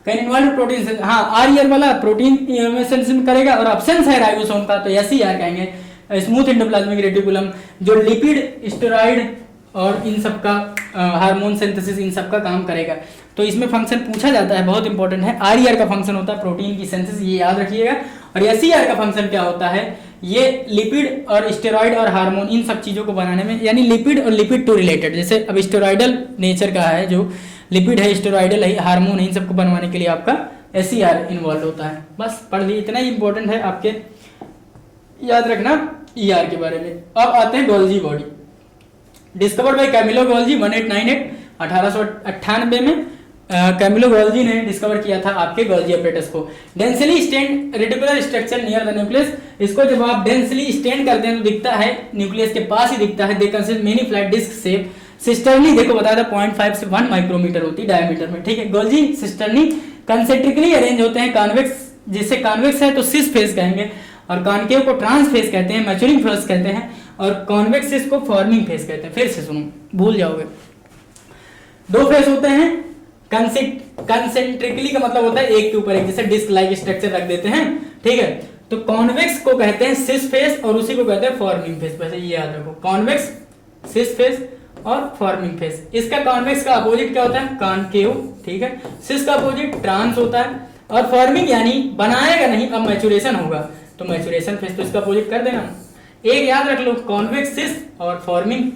कैन इन्वॉल्व प्रोटीन, हाँ आरईआर वाला प्रोटीन में करेगा, और अब्सेंस है राइबोसोम का तो एसईआर कहेंगे। स्मूथ एंडोप्लाज्मिक रेटिकुलम जो लिपिड, स्टेरॉइड और इन सब का हार्मोन सिंथेसिस, इन सब का काम करेगा। तो इसमें फंक्शन पूछा जाता है, बहुत इंपॉर्टेंट है। आरईआर का फंक्शन होता है प्रोटीन की सिंथेसिस, ये याद रखिएगा। और एसईआर का फंक्शन क्या होता है, ये लिपिड और स्टेरॉइड और हार्मोन इन सब चीजों को बनाने में, यानी लिपिड और लिपिड टू रिलेटेड, जैसे अब स्टेरॉइडल नेचर का है, जो लिपिड है, स्टेरॉइडल है, हार्मोन है, इन सबको बनवाने के लिए आपका एसईआर इन्वॉल्व होता है। बस पढ़ ली, इतना ही इंपॉर्टेंट है आपके, याद रखना ईआर के बारे में। अब आते हैं Golgi body, discovered by Camillo Golgi 1898, 1898 में कैमिलो गोल्जी ने डिस्कवर किया था आपके गोल्जी अपरेटस को। Densely stand reticular structure near the nucleus, इसको जब आप डेंसली स्टेंड करते हैं तो दिखता है न्यूक्लियस के पास ही दिखता है। They consist many flat disc shape, cisternae देखो बताया था 0.5 से 1 माइक्रोमीटर होती है डायमीटर में। ठीक है, गोल्जी सिस्टर्नी कंसेंट्रिकली अरेंज होते हैं, कॉन्वेक्स, जिससे कॉन्वेक्स है तो सिस फेस कहेंगे, और कॉनकेव को ट्रांस फेस कहते हैं, मैच्योरिंग फेस कहते हैं, और कॉन्वेक्स सिस को फॉर्मिंग फेस कहते हैं। फिर से सुनो, भूल जाओगे। दो फेस होते हैं, कंसेंट्रिकली का मतलब होता है एक के ऊपर एक, जैसे डिस्क लाइक स्ट्रक्चर रख देते हैं। ठीक है, तो कॉन्वेक्स को कहते हैं सिस फेस और उसी को कहते हैं फॉर्मिंग फेस। वैसे ये याद रखो, कॉन्वेक्स, सिस फेस और फॉर्मिंग फेस। इसका कॉन्वेक्स का अपोजिट क्या होता है, कॉनकेव। ठीक है, सिस का अपोजिट ट्रांस होता है, और फॉर्मिंग यानी बनाएगा नहीं, अब मैचुरेशन होगा तो मैचुरेशन फेस, तो इसका अपोजिट कर देना। एक याद रख लो, कॉन्वेक्स सिस और फॉर्मिंग,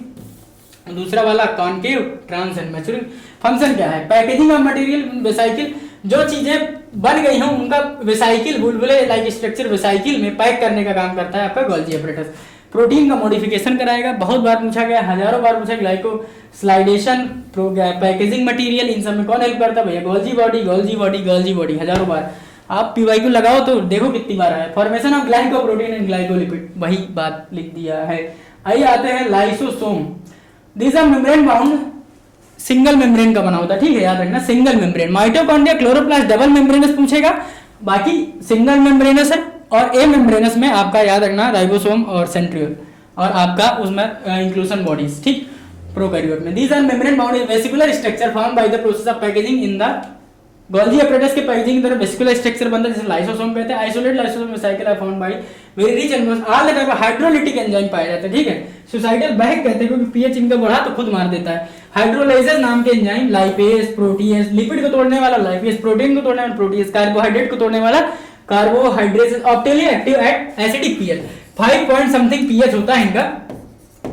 दूसरा वाला concave, trans and maturing. Function क्या है, पैकेजिंग ऑफ मटेरियल वेसाइकिल, जो चीजें बन गई हों उनका वेसाइकिल, बुलबुले लाइक स्ट्रक्चर वेसाइकिल में पैक करने का काम करता है आपका गोल्जी अपरेटस। प्रोटीन का मॉडिफिकेशन कराएगा, बहुत बार पूछा गया, हजारों बार पूछा, ग्लाइको स्लाइडेशन, पैकेजिंग मटेरियल, इन सब में कौन हेल्प करता है भैया, Golgi body, Golgi body, Golgi body. हजारों बार आप पीवाईक्यू लगाओ तो देखो कितनी बार आया। Formation of glycoprotein and glycolipid, वही बात लिख दिया है। आइए आते हैं lysosome. This are membrane bound, single membrane का बना होता है। ठीक है, याद रखना single membrane. Mitochondria, chloroplast double membranous पूछेगा, बाकी सिंगल मेम्ब्रेनस है। और ए मेम्ब्रेनस में आपका याद रखना राइबोसोम और सेंट्रियोल, और आपका उसमें इंक्लूजन बॉडीज। ठीक, प्रोकैरियोट में these are membrane bound vesicular structure form by the process of packaging in the Golgi apparatus के पैकेजिंग की तरह वेसिकुलर स्ट्रक्चर बनता है, जिसे लाइसोसोम कहते हैं। Isolate lysosome vesicle are found by very rich and all the type of hydrolytic enzyme पाए जाते हैं। ठीक है, सुसाइडल बैग कहते हैं क्योंकि पीएच इनका बढ़ा तो खुद मार देता है। हाइड्रोलाइजेज नाम के एंजाइम, लाइपेज, प्रोटीएज, लिपिड को तोड़ने वाला लाइपेज, प्रोटीन को तोड़ने वाला प्रोटीएज, कार्बोहाइड्रेट को तोड़ने वाला carbohydrate, optimally active at acidic pH. 5 point something pH होता है इनका,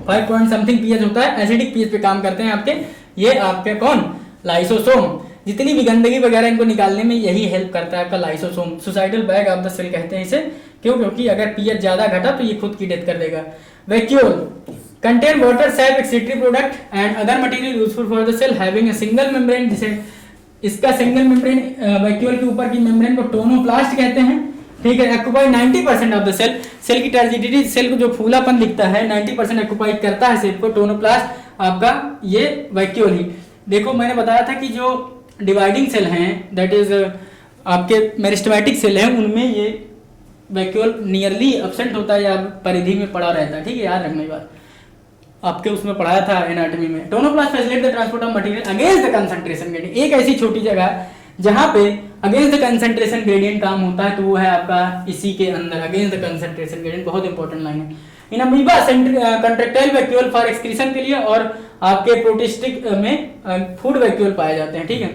5 पॉइंट समथिंग पीएच होता है, एसिडिक पीएच पे काम करते हैं आपके ये आपके कौन, लाइसोसोम। जितनी भी गंदगी वगैरह इनको निकालने में यही हेल्प करता है आपका lysosome. Suicidal bag of the cell कहते हैं इसे, क्यों, क्योंकि अगर पीएच ज्यादा घटा तो ये खुद की डेथ कर देगा। Vacuole contain water sap excretory product and other material useful for the cell having a single membrane, जिसे इसका सिंगल मेम्ब्रेन वैक्यूल के ऊपर की मेम्ब्रेन को टोनोप्लास्ट कहते हैं, ठीक है। Occupy 90% of the cell, cell की टर्जिडिटी, सेल को जो फूलापन दिखता है 90% ऑक्यूपाई करता है सेल को टोनोप्लास्ट आपका ये वैक्यूल ही। देखो मैंने बताया था कि जो डिवाइडिंग सेल हैं दैट इज आपके मेरिस्टेमेटिक सेल हैं, उनमें ये वैक्यूल नियरली एब्सेंट होता है या परिधि में पड़ा रहता है, ठीक है, याद रखना ये बात, आपके उसमें पढ़ाया था एनाटॉमी में। Tonoplast facilitate the transport of material against the concentration gradient, एक ऐसी छोटी जगह जहां पे अगेंस्ट द कंसंट्रेशन ग्रेडियंट काम होता है तो वो है आपका इसी के अंदर, अगेंस्ट द कंसंट्रेशन ग्रेडियंट, बहुत इंपॉर्टेंट लाइन है। In amoeba contractile vacuole for excretion के लिए और आपके प्रोटिस्टिक में फूड वैक्यूल पाए जाते हैं, ठीक है।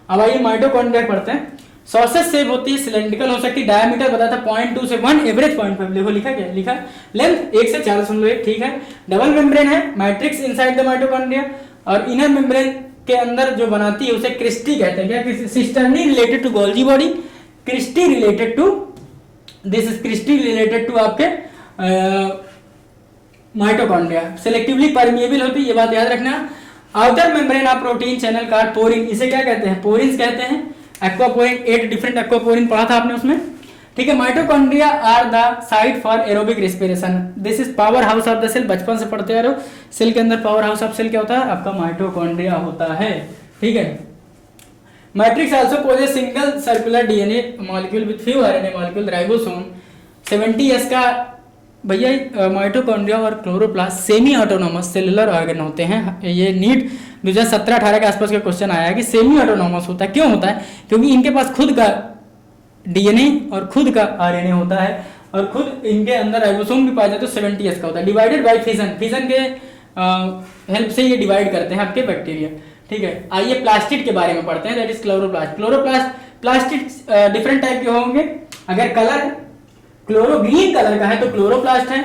अब आइए माइटोकॉन्ड्रिया पढ़ते हैं। सॉसेज शेप होती है, सिलेंड्रिकल हो सकती है, डायमीटर बताया था 0.2 से 1, एवरेज 0.5, देखो लिखा क्या लिखा, लेंथ 1 से 4.1, ठीक है। डबल मेम्ब्रेन है, मैट्रिक्स इनसाइड द माइटोकॉन्ड्रिया, और इनर मेम्ब्रेन के अंदर जो बनाती है उसे क्रिस्टी कहते हैं, क्या, cisternae related to Golgi body, cristae related to, this is cristae related to आपके माइटोकॉन्ड्रिया। सिलेक्टिवली परमिएबल होती है, ये बात याद रखना। Outer membrane of protein channel called porin, इसे क्या कहते हैं, पोरिन्स कहते हैं। एक्वापोरिन, 8 डिफरेंट एक्वापोरिन पढ़ा था आपने उसमें, ठीक है। Mitochondria are the site for aerobic respiration, this is power house of the cell, बचपन से पढ़ते आ रहे हो, सेल के अंदर पावर हाउस ऑफ सेल क्या होता है, आपका माइटोकॉन्ड्रिया होता है, ठीक है। Matrix also possess single circular DNA molecule with few RNA molecule, ribosome 70s का भैया। माइटोकॉन्ड्रिया और chloroplast semi autonomous cellular organ होते हैं, ये नीट 2017-18 के आसपास का क्वेश्चन आया है कि सेमी ऑटोनोमस होता है, क्यों होता है, क्योंकि इनके पास खुद का डीएनए और खुद का आरएनए होता है और खुद इनके अंदर राइबोसोम भी पाया जाता है, तो 70s का होता है। डिवाइडेड बाय फिजन, फिजन के हेल्प से ये डिवाइड करते हैं आपके बैक्टीरिया, ठीक है। आइए प्लास्टिड के बारे में पढ़ते हैं, that is chloroplast. Chloroplast plastid different type के होंगे, अगर कलर क्लोरो ग्रीन कलर का है तो क्लोरोप्लास्ट है,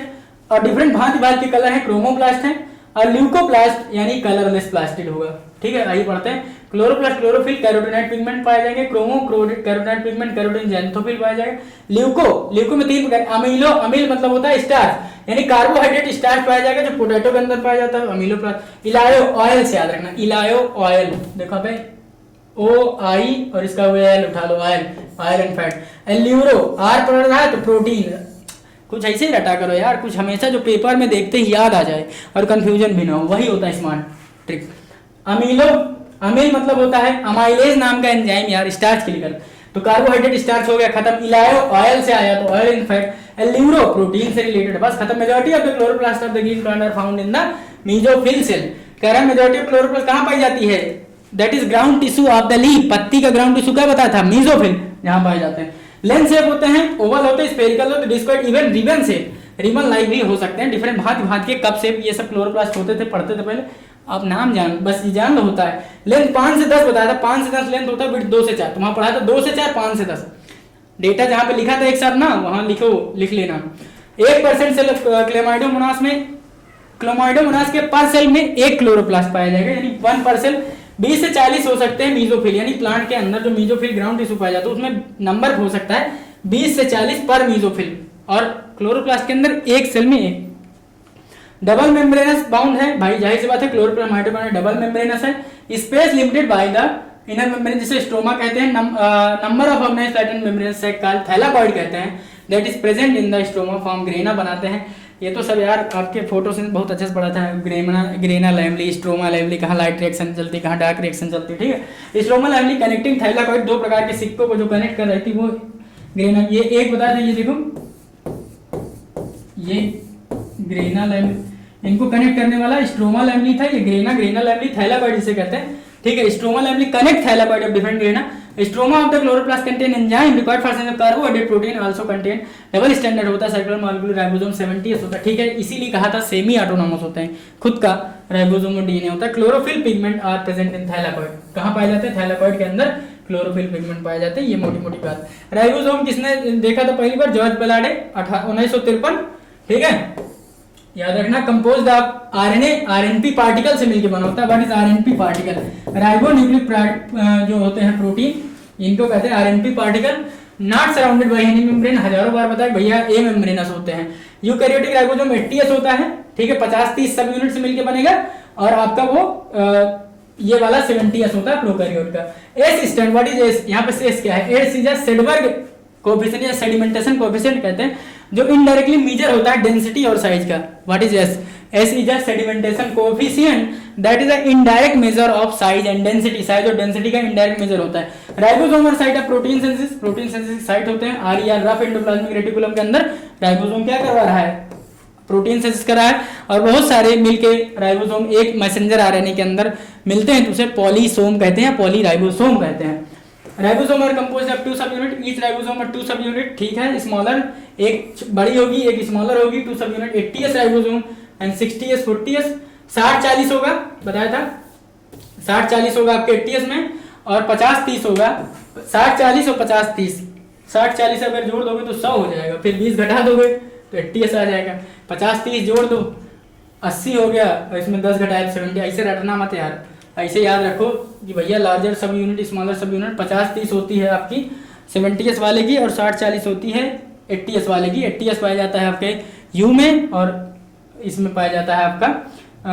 और डिफरेंट भांति भांति के कलर है क्रोमोप्लास्ट है, और ल्यूकोप्लास्ट यानी कलरलेस प्लास्टिड होगा, ठीक है। आइए पढ़ते हैं। क्लोरोप्लास्ट क्लोरोफिल कैरोटीनॉइड पिगमेंट पाए जाएंगे, chromo carotenoid pigment carotene xanthophyll पाया जाएगा। ल्यूको में 3 प्रकार, अमीलो, अमील मतलब होता है स्टार्च यानी कार्बोहाइड्रेट स्टार्च पाया जाएगा जो पोटैटो के अंदर पाया जाता है, अमीलोप्लास्ट। इलायो ऑयल से याद रखना, इलायो ऑयल, देखो भाई OI और इसका एल उठा लो, oil, oil and fat. Aleuro आर पढ़ रहा है तो प्रोटीन, कुछ ऐसे ही रटा करो यार, कुछ हमेशा जो पेपर में देखते ही याद आ जाए और कंफ्यूजन भी ना हो, वही होता है स्मार्ट ट्रिक। अमीलो, अमील मतलब होता है अमाइलेज नाम का एंजाइम यार, स्टार्च के लिए कर, तो कार्बोहाइड्रेट स्टार्च हो गया खत्म। इलायो ऑयल से आया तो oil and fat. Aleuro protein से रिलेटेड, बस खत्म। Majority of the chloroplast of the green plant are found in the mesophyll cell. कह रहा है मेजॉरिटी ऑफ क्लोरोप्लास्ट कहां पाई जाती है, that is ground tissue of the leaf, पत्ती का ग्राउंड टिश्यू क्या बताया था, मेसोफिल, जहां पाए जाते हैं। लेंस शेप होते हैं, ओवल होते हैं, स्फेरिकल होते हैं, discoid, even ribbon shape, ribbon like भी हो सकते हैं, डिफरेंट भांति भांति के कप शेप, ये सब क्लोरोप्लास्ट होते थे, पढ़ते थे पहले, आप नाम जान, बस ये जान लो होता है। लेंथ 5 से 10 बताया था, 5 से 10 लेंथ होता है, विड्थ 2 से 4, तुम्हारा पढ़ा था 2 से 4, 5 से 10। डेटा जहां पे लिखा था एक साथ ना, वहां लिख लेना। 1% सेल क्लेमाइडोमोनास में, क्लोमाइडोमोनास के पर सेल में 1 क्लोरोप्लास्ट पाया जाएगा, यानी 1%। 20 से 40 हो सकते हैं मीजोफिल, यानी प्लांट के अंदर जो मीजोफिल ग्राउंड टिश्यू पाया जाता है उसमें नंबर हो सकता है 20 से 40 पर मीजोफिल, और क्लोरोप्लास्ट के अंदर एक सेल में 1। डबल मेम्ब्रेनस बाउंड है भाई, जाहिर सी बात है क्लोरोप्लास्ट माइटोकॉन्ड्रिया डबल मेम्ब्रेनस है। Space limited by the inner membrane, जिसे स्ट्रोमा कहते हैं। Number of organize flattened membrane sac called thylakoid कहते हैं, that is present in the stroma form, grana बनाते हैं। ये तो सब यार आपके फोटो से बहुत अच्छे से पढ़ा था, ग्रेना लैमली, स्ट्रोमा लैमली, कहाँ लाइट रिएक्शन चलती, कहाँ डार्क रिएक्शन चलती, ठीक है। स्ट्रोमा लैमली कनेक्टिंग थैलाकॉइड, 2 प्रकार के सिक्कों को जो कनेक्ट कर रही थी वो ग्रेना, ये एक बताया था, ये देखो ये ग्रेना लैमली, इनको कनेक्ट करने वाला स्ट्रोमा लैमली था, ये ग्रेना लैमली थैलाकॉइड जिसे कहते हैं, ठीक है। Stroma lamellae connect thylakoid of different grana. Stroma of the chloroplast contain enzyme required for synthesis of carbohydrate protein, also contain double standard होता है, सर्कुलर मॉलिक्यूलर राइबोसोम 70s होता है, ठीक है। इसीलिए कहा था सेमी ऑटोनोमस होते हैं, खुद का राइबोसोम और डीएनए होता है। Chlorophyll pigment are present in thylakoid, कहां पाए जाते हैं, थैलाकॉइड के अंदर क्लोरोफिल पिगमेंट पाए जाते हैं, ये मोटी मोटी बात। राइबोसोम किसने देखा था पहली बार, जॉर्ज बलाडे 1953, ठीक है, याद रखना। Composed of RNA, RNP particle से मिलकर बना होता है। What is RNP particle, ribonucleic जो होते हैं प्रोटीन, इनको कहते हैं RNP particle. Not surrounded by any membrane, हजारों बार बताया भैया ए मेम्ब्रेनस होते हैं। यूकैरियोटिक राइबोसोम 80s होता है, ठीक है, 50-30 सब यूनिट से मिलकर बनेगा, और आपका वो ये वाला 70s होता है प्रोकैरियोट का। S stand, what is S, यहाँ पे एस क्या है, एस इज अ सेडबर्ग कोएफिशिएंट या सेडिमेंटेशन कोएफिशिएंट कहते हैं, जो इनडायरेक्टली मेजर होता है डेंसिटी और साइज का। What is S, S is a sedimentation coefficient that is a indirect measure of size and density, size और डेंसिटी का इनडायरेक्ट मेजर होता है। राइबोसोम और site of protein synthesis, protein synthesis site होते हैं। RER rough endoplasmic reticulum के अंदर ribosome क्या करवा रहा है, प्रोटीन सिंथेसिस कर रहा है, और बहुत सारे मिलके राइबोसोम एक मैसेंजर आरएनए के अंदर मिलते हैं तो उसे पॉलीसोम कहते हैं, पॉलीराइबोसोम कहते हैं। राइबोसोम आर कंपोज्ड ऑफ 2 सब यूनिट, ईच राइबोसोम और 2 सब यूनिट, ठीक है, स्मॉलर एक बड़ी होगी एक स्मॉलर होगी, 2 सब unit, 80s ribosome and 60s 40s, 60-40 होगा बताया था, 60-40 होगा आपके 80s में, और 50-30 होगा, 60-40 और 50-30, 60-40 अगर जोड़ दोगे तो 100 हो जाएगा, फिर 20 घटा दोगे तो 80s आ जाएगा, 50-30 जोड़ दो 80 हो गया, और इसमें 10 घटाए 70, ऐसे रटना मत यार, ऐसे याद रखो कि भैया लार्जर सब यूनिट स्मॉलर सब यूनिट 50-30 होती है आपकी 70s वाले की, और 60-40 होती है 80s वाले की। 80s पाया जाता है आपके यू में, और इसमें पाया जाता है आपका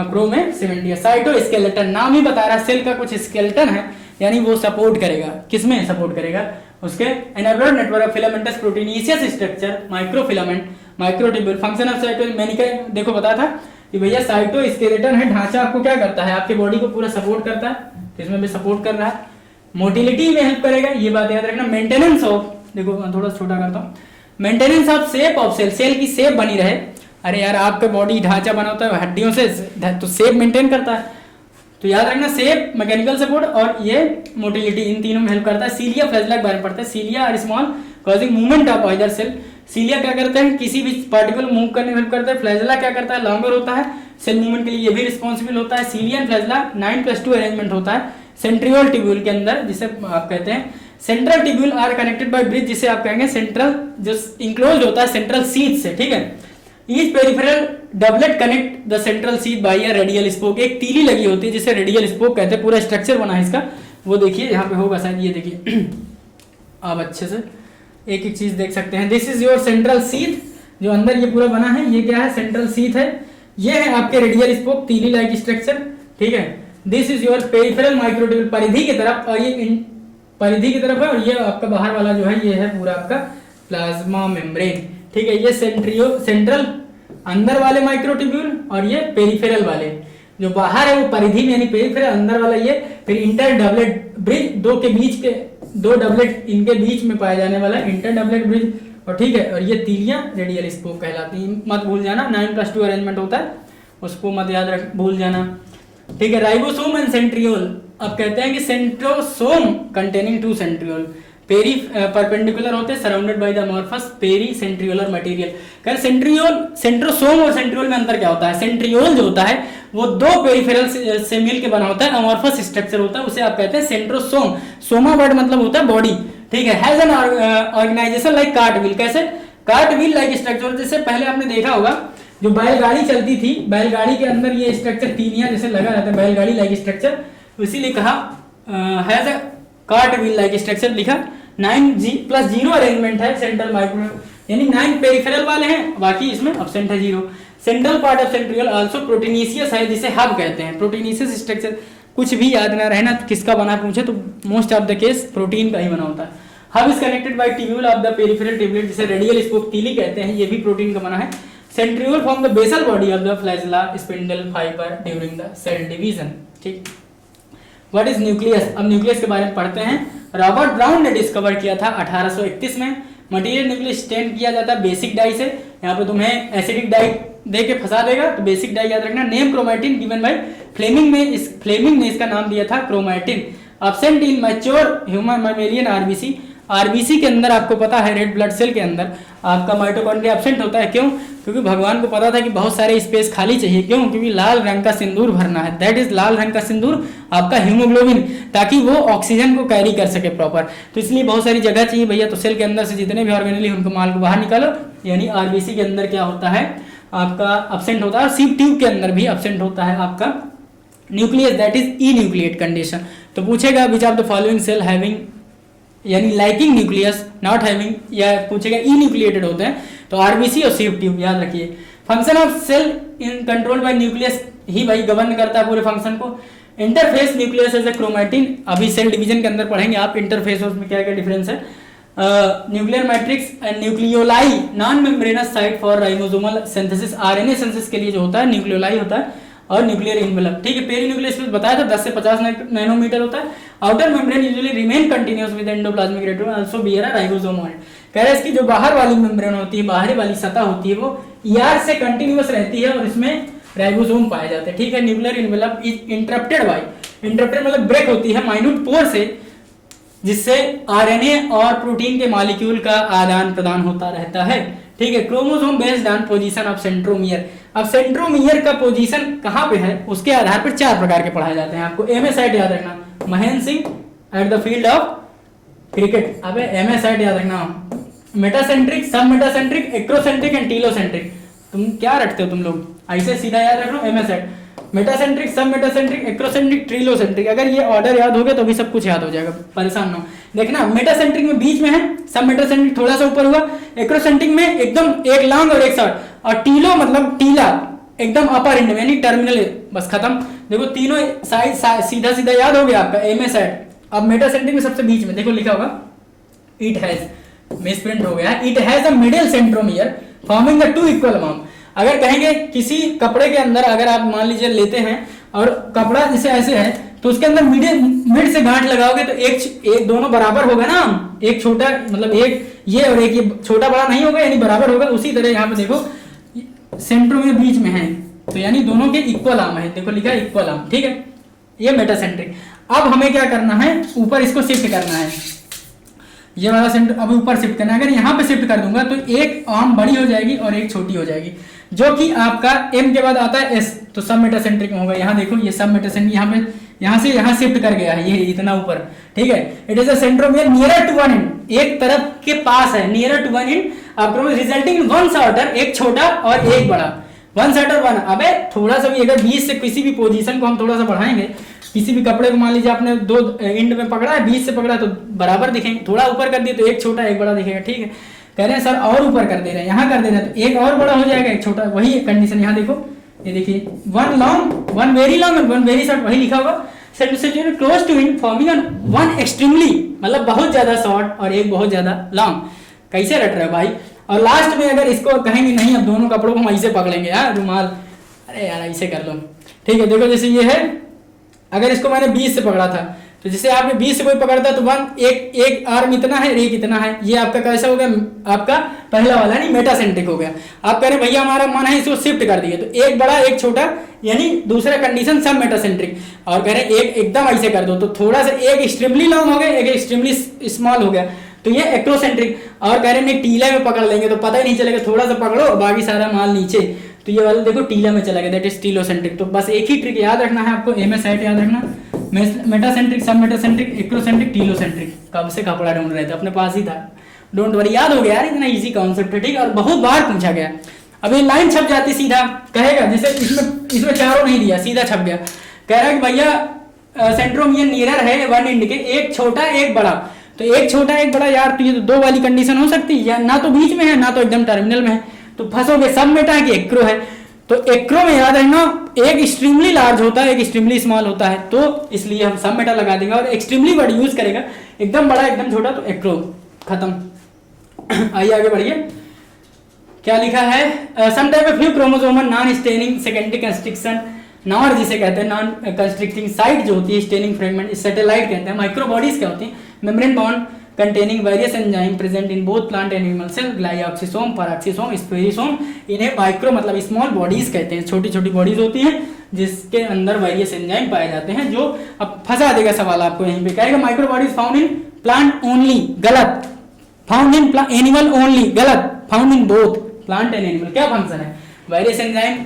प्रो में 70। साइटोस्केलेटन, नाम ही बता रहा है सेल का कुछ स्केलेटन है, यानी वो सपोर्ट करेगा, किसमें सपोर्ट करेगा, उसके anabolic network of filamentous proteinaceous structure, microfilament, microtubule. Function of cyto, मैंने क्या देखो बताया था कि भैया साइटोस्केलेटन है ढांचा, आपको क्या करता है, आपके बॉडी को पूरा सपोर्ट करता है, तो इसमें भी सपोर्ट कर रहा है, मोटिलिटी में हेल्प करेगा, ये बात याद रखना। मेंटेनेंस ऑफ, देखो थोड़ा छोटा करता हूँ, maintenance of shape of cell, cell की शेप बनी रहे। अरे यार आपका बॉडी ढांचा बना होता है हड्डियों से, तो शेप मेंटेन करता है, तो याद रखना शेप, मैकेनिकल सपोर्ट और ये मोटिलिटी, इन तीनों में हेल्प करता है। सीलिया फ्लैजेला के बारे में पढ़ते हैं, सीलिया और small causing movement of either cell. Cilia क्या करते हैं, किसी भी पार्टिकल मूव करने में हेल्प करता है। फ्लैजेला क्या करता है, लॉन्गर होता है, सेल मूवमेंट के लिए ये भी रिस्पॉन्सिबल होता है। सीलिया एंड फ्लैजेला 9+2 अरेंजमेंट होता है सेंट्रियोल ट्यूब्यूल के अंदर, जिसे आप कहते हैं central tubule are connected by bridge, जिसे आप कहेंगे सेंट्रल, जो इंक्लोज्ड होता है सेंट्रल सीथ से, ठीक है। Each peripheral doublet connect the central sheath by a radial spoke, एक तीली लगी होती है जिसे रेडियल स्पोक कहते हैं, पूरा स्ट्रक्चर बना है इसका, वो देखिए यहाँ पे होगा शायद, ये देखिए आप अच्छे से एक एक चीज देख सकते हैं। This is your central sheath, जो अंदर ये पूरा बना है, ये क्या है, सेंट्रल सीथ है, ये है आपके रेडियल स्पोक, तीली लाइक स्ट्रक्चर, ठीक है। This is your peripheral microtubule, परिधि की तरफ, और ये परिधि की तरफ है, और ये आपका बाहर वाला जो है ये है पूरा आपका प्लाज्मा मेम्ब्रेन, ठीक है। ये सेंट्रल अंदर वाले माइक्रोट्यूब्यूल, और ये पेरिफेरल वाले जो बाहर है वो परिधि में यानी पेरिफेरल, अंदर वाला ये, फिर इंटर डबलेट ब्रिज, दो डबलेट इनके बीच में पाया जाने वाला इंटर डबलेट ब्रिज, और ठीक है, और ये तीलियां रेडियल स्पोक कहलाती हैं, मत भूल जाना, 9+2 अरेंजमेंट होता है, उसको मत याद रख भूल जाना, ठीक है। राइबोसोम एंड सेंट्रियोल, अब कहते हैं कि centrosome containing 2 centriole, peri perpendicular होते हैं, surrounded by the amorphous pericentriolar material. कर सेंट्रियोल, सेंट्रोसोम और सेंट्रियोल में अंतर क्या होता है, सेंट्रियोल जो होता है वो 2 पेरिफेरल से मिल के बना होता है, अमॉर्फस स्ट्रक्चर होता है, उसे आप कहते हैं सेंट्रोसोम। सोमा वर्ड मतलब होता है बॉडी, ठीक है। Has an organization like cart wheel, कैसे, कार्ट व्हील लाइक स्ट्रक्चर, जैसे पहले आपने देखा होगा जो बैलगाड़ी चलती थी, बैलगाड़ी के अंदर ये स्ट्रक्चर तीनियां जैसे लगा रहता है, बैलगाड़ी लाइक स्ट्रक्चर, इसीलिए कहा has a cart wheel like structure, लिखा। 9+0 अरेंजमेंट है सेंट्रल माइक्रो, यानी 9 पेरिफेरल वाले हैं, बाकी इसमें एब्सेंट है 0। Central part of centriole also proteinaceous है, जिसे हब कहते हैं। प्रोटीनियस स्ट्रक्चर कुछ भी याद ना रहना किसका बना पूछे तो most of the case protein का ही बना होता है। Hub is connected by tubule of the peripheral tubulate, जिसे रेडियल स्पोक तीली कहते हैं, ये भी प्रोटीन का बना है। Centriole form the basal body of the flagella spindle fibre during the cell division, ठीक। व्हाट इज न्यूक्लियस, अब न्यूक्लियस के बारे में पढ़ते हैं। रॉबर्ट ब्राउन ने डिस्कवर किया था 1831 में। मटेरियल न्यूक्लियस स्टैंड किया जाता है बेसिक डाई से, यहाँ पे तुम्हें एसिडिक डाई दे के फंसा देगा, तो बेसिक डाई याद रखना। Name chromatin given by Flemming ने इसका नाम दिया था chromatin. Absent in mature human mammalian RBC, RBC के अंदर आपको पता है रेड ब्लड सेल के अंदर आपका माइटोकॉन्ड्रिया एब्सेंट होता है, क्यों, क्योंकि भगवान को पता था कि बहुत सारे स्पेस खाली चाहिए, क्यों, क्योंकि लाल रंग का सिंदूर भरना है, दैट इज लाल रंग का सिंदूर आपका हीमोग्लोबिन, ताकि वो ऑक्सीजन को कैरी कर सके प्रॉपर, तो इसलिए बहुत सारी जगह चाहिए भैया। तो सेल के अंदर से जितने भी ऑर्गेनेल उनको माल को बाहर निकालो, यानी आरबीसी के अंदर क्या होता है आपका एब्सेंट होता है। सीप ट्यूब के अंदर भी एब्सेंट होता है आपका nucleus, that is enucleate condition. तो पूछेगा which of the following cell having, यानी लाइकिंग न्यूक्लियस, नॉट हैविंग, या पूछेगा ई न्यूक्लिएटेड होते हैं, तो आरबीसी और सीएफ ट्यूब याद रखिए। Function of cell in control by nucleus ही भाई गवर्न करता है पूरे फंक्शन को। Interphase nucleus as a chromatin, अभी सेल डिवीजन के अंदर पढ़ेंगे आप इंटरफेस और उसमें क्या क्या डिफरेंस है। Nuclear matrix and nucleoli non membranes site for ribosomal synthesis, RNA synthesis के लिए जो होता है न्यूक्लियोलाई होता है। और न्यूक्लियर इन्वेलप, ठीक है। पेरीन्यूक्लियर स्पेस बताया था 10 से 50 नैनोमीटर होता है। Outer membrane usually remain continuous with endoplasmic reticulum also bear a ribosomoid. कह रहे हैं इसकी जो बाहर वाली मेम्ब्रेन होती है, बाहरी वाली सतह होती है, वो ईआर से कंटिन्यूअस रहती है और इसमें राइबोसोम पाए जाते हैं, ठीक है। Nuclear envelope is interrupted by, interrupted मतलब ब्रेक होती है माइन्यूट पोर से, जिससे आरएनए और प्रोटीन के मॉलिक्यूल का आदान प्रदान होता रहता है, ठीक है। Chromosome based on position of centromere, अब सेंट्रोमियर का पोजीशन कहाँ पे है उसके आधार पर 4 प्रकार के पढ़ाए जाते हैं। आपको एमए साइट याद रखना, Mahendra Singh at the field of cricket. अब एमए साइट याद रखना, मेटासेंट्रिक, सब मेटासेंट्रिक, एक्रोसेंट्रिक एंड टीलोसेंट्रिक। तुम क्या रखते हो तुम लोग, ऐसे सीधा याद रख लो एमए साइट, मेटासेंट्रिक, सब मेटासेंट्रिक, एक्रोसेंट्रिक, ट्रीलोसेंट्रिक। अगर ये ऑर्डर याद हो गया तो भी सब कुछ याद हो जाएगा, परेशान ना हो। देखना मेटासेंट्रिक में बीच में है, सब मेटासेंट्रिक थोड़ा सा ऊपर हुआ, एक्रोसेंट्रिक में एकदम एक लॉन्ग और एक शॉर्ट, और टीलो मतलब टीला एकदम अपर एंड में यानी टर्मिनल, बस खत्म। देखो तीनों साइड सीधा सीधा याद हो गया आपका एमए साइड। अब मेटासेंट्रिक में सबसे बीच में देखो लिखा होगा इट हैज, मिसप्रिंट हो गया, it has a middle centromere forming the two equal amount. अगर कहेंगे किसी कपड़े के अंदर अगर आप मान लीजिए लेते हैं और कपड़ा जैसे ऐसे है तो उसके अंदर मिड से गांठ लगाओगे तो एक दोनों बराबर होगा ना, एक छोटा मतलब एक ये और एक ये छोटा बड़ा नहीं होगा यानी बराबर होगा। उसी तरह यहाँ पे देखो सेंट्रोमियर बीच में है तो यानी दोनों के इक्वल आर्म है, देखो लिखा है इक्वल आर्म, ठीक है। ये मेटासेंट्रिक। अब हमें क्या करना है, ऊपर इसको शिफ्ट करना है, ये वाला सेंटर अब ऊपर शिफ्ट करना है। अगर यहाँ पे शिफ्ट कर दूंगा तो एक आर्म बड़ी हो जाएगी और एक छोटी हो जाएगी, जो कि आपका एम के बाद आता है एस, तो सब मेटासेंट्रिक में होगा। यहाँ देखो ये सब मेटासेंट्रिक, यहाँ पे यहाँ से यहाँ शिफ्ट कर गया है ये इतना ऊपर, ठीक है। It is a centromere nearer to one end, एक तरफ के पास है, नियरर टू वन एंड आपको रिजल्टिंग इन वन शॉर्टर, एक छोटा और एक बड़ा, वन शॉर्टर वन। अबे थोड़ा सा भी अगर बीच से किसी भी पोजीशन को हम थोड़ा सा बढ़ाएंगे, किसी भी कपड़े को मान लीजिए आपने दो एंड में पकड़ा है, बीच से पकड़ा तो बराबर दिखेंगे, थोड़ा ऊपर कर दिए तो एक छोटा एक बड़ा दिखेगा, ठीक है। कह रहे हैं सर और ऊपर कर दे रहे हैं, यहाँ कर दे रहे हैं तो एक और बड़ा हो जाएगा एक छोटा, वही कंडीशन। यहाँ देखो ये देखिए one long one very long and one very short, वही लिखा होगा close to in forming one extremely, मतलब बहुत ज्यादा शॉर्ट और एक बहुत ज्यादा लॉन्ग। कैसे रट रहे हो भाई। और लास्ट में अगर इसको कहेंगे नहीं अब दोनों कपड़ों को हम ऐसे पकड़ेंगे यार रुमाल, अरे यार ऐसे कर लो, ठीक है। देखो जैसे ये है, अगर इसको मैंने 20 से पकड़ा था तो जैसे आपने 20 से कोई पकड़ता तो वन एक आर्म इतना है, एक इतना है, ये आपका कैसा हो गया, आपका पहला वाला नहीं मेटासेंट्रिक हो गया। आप कह रहे भैया हमारा मन है इसको शिफ्ट कर दिए तो एक बड़ा एक छोटा, यानी दूसरा कंडीशन सब मेटासेंट्रिक। और कह रहे एक एकदम ऐसे कर दो तो थोड़ा सा एक एक्सट्रीमली लॉन्ग हो गया, एक एक्सट्रीमली स्मॉल हो गया, तो ये एक्रोसेंट्रिक। और कह रहे हैं टीला में पकड़ लेंगे तो पता ही नहीं चलेगा, थोड़ा सा पकड़ो बाकी सारा माल नीचे, तो ये वाला देखो टीला में चला गया, दैट इज टीलोसेंट्रिक। तो बस एक ही ट्रिक याद रखना है आपको, एमएस साइट याद रखना, मेटासेंट्रिक, सब मेटासेंट्रिक, एक्रोसेंट्रिक, टीलोसेंट्रिक। कब से कपड़ा ढूंढ रहे थे, अपने पास ही था, डोंट वरी, याद हो गया यार, इतना इजी कॉन्सेप्ट है, ठीक है। और बहुत बार पूछा गया। अब ये लाइन छप जाती सीधा, कहेगा जैसे इसमें चारों नहीं दिया, सीधा छप गया, कह रहा है कि भैया सेंट्रोमियर नियरर है वन एंड के, एक छोटा एक बड़ा, तो एक छोटा एक बड़ा यार, तो ये तो दो वाली कंडीशन हो सकती है, या ना तो बीच में है ना तो एकदम टर्मिनल में है, तो फंसोगे। सब मेटा है कि एक्रो है, तो एक्रो में याद रखना एक एक्सट्रीमली लार्ज होता है, एक एक्सट्रीमली स्मॉल होता है, तो इसलिए हम सब मेटा लगा देंगे। और एक्सट्रीमली वर्ड यूज करेगा, एकदम बड़ा एकदम छोटा तो एक्रो, खत्म। आइए आगे बढ़िए, क्या लिखा है, some type of few chromosomal non staining secondary constriction, NOR जिसे कहते हैं नॉन कंस्ट्रिक्टिंग साइट जो होती है, स्टेनिंग फ्रेगमेंट सैटेलाइट कहते हैं। माइक्रोबॉडीज क्या होती हैं, membrane bond containing various enzyme present in both plant and animal cell, ग्लाइऑक्सिसोम, पैराक्सिसोम, स्पेरिसोम, इन्हें माइक्रो मतलब स्मॉल बॉडीज कहते हैं, छोटी छोटी बॉडीज होती हैं जिसके अंदर वेरियस एंजाइम पाए जाते हैं। जो अब फंसा देगा सवाल आपको यहीं पे, कहेगा micro bodies found in plant only, गलत, फाउंड इन एनिमल ओनली, गलत, found in both plant and animal. क्या फंक्शन है, वेरियस एंजाइम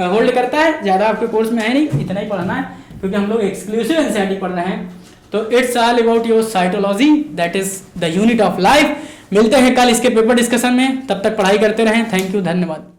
होल्ड करता है, ज्यादा आपके कोर्स में है नहीं, इतना ही पढ़ना है क्योंकि हम लोग एक्सक्लूसिव एनसीईआरटी पढ़ रहे हैं। तो it's all about your cytology, that is the unit of life. मिलते हैं कल इसके पेपर डिस्कशन में, तब तक पढ़ाई करते रहें। थैंक यू, धन्यवाद।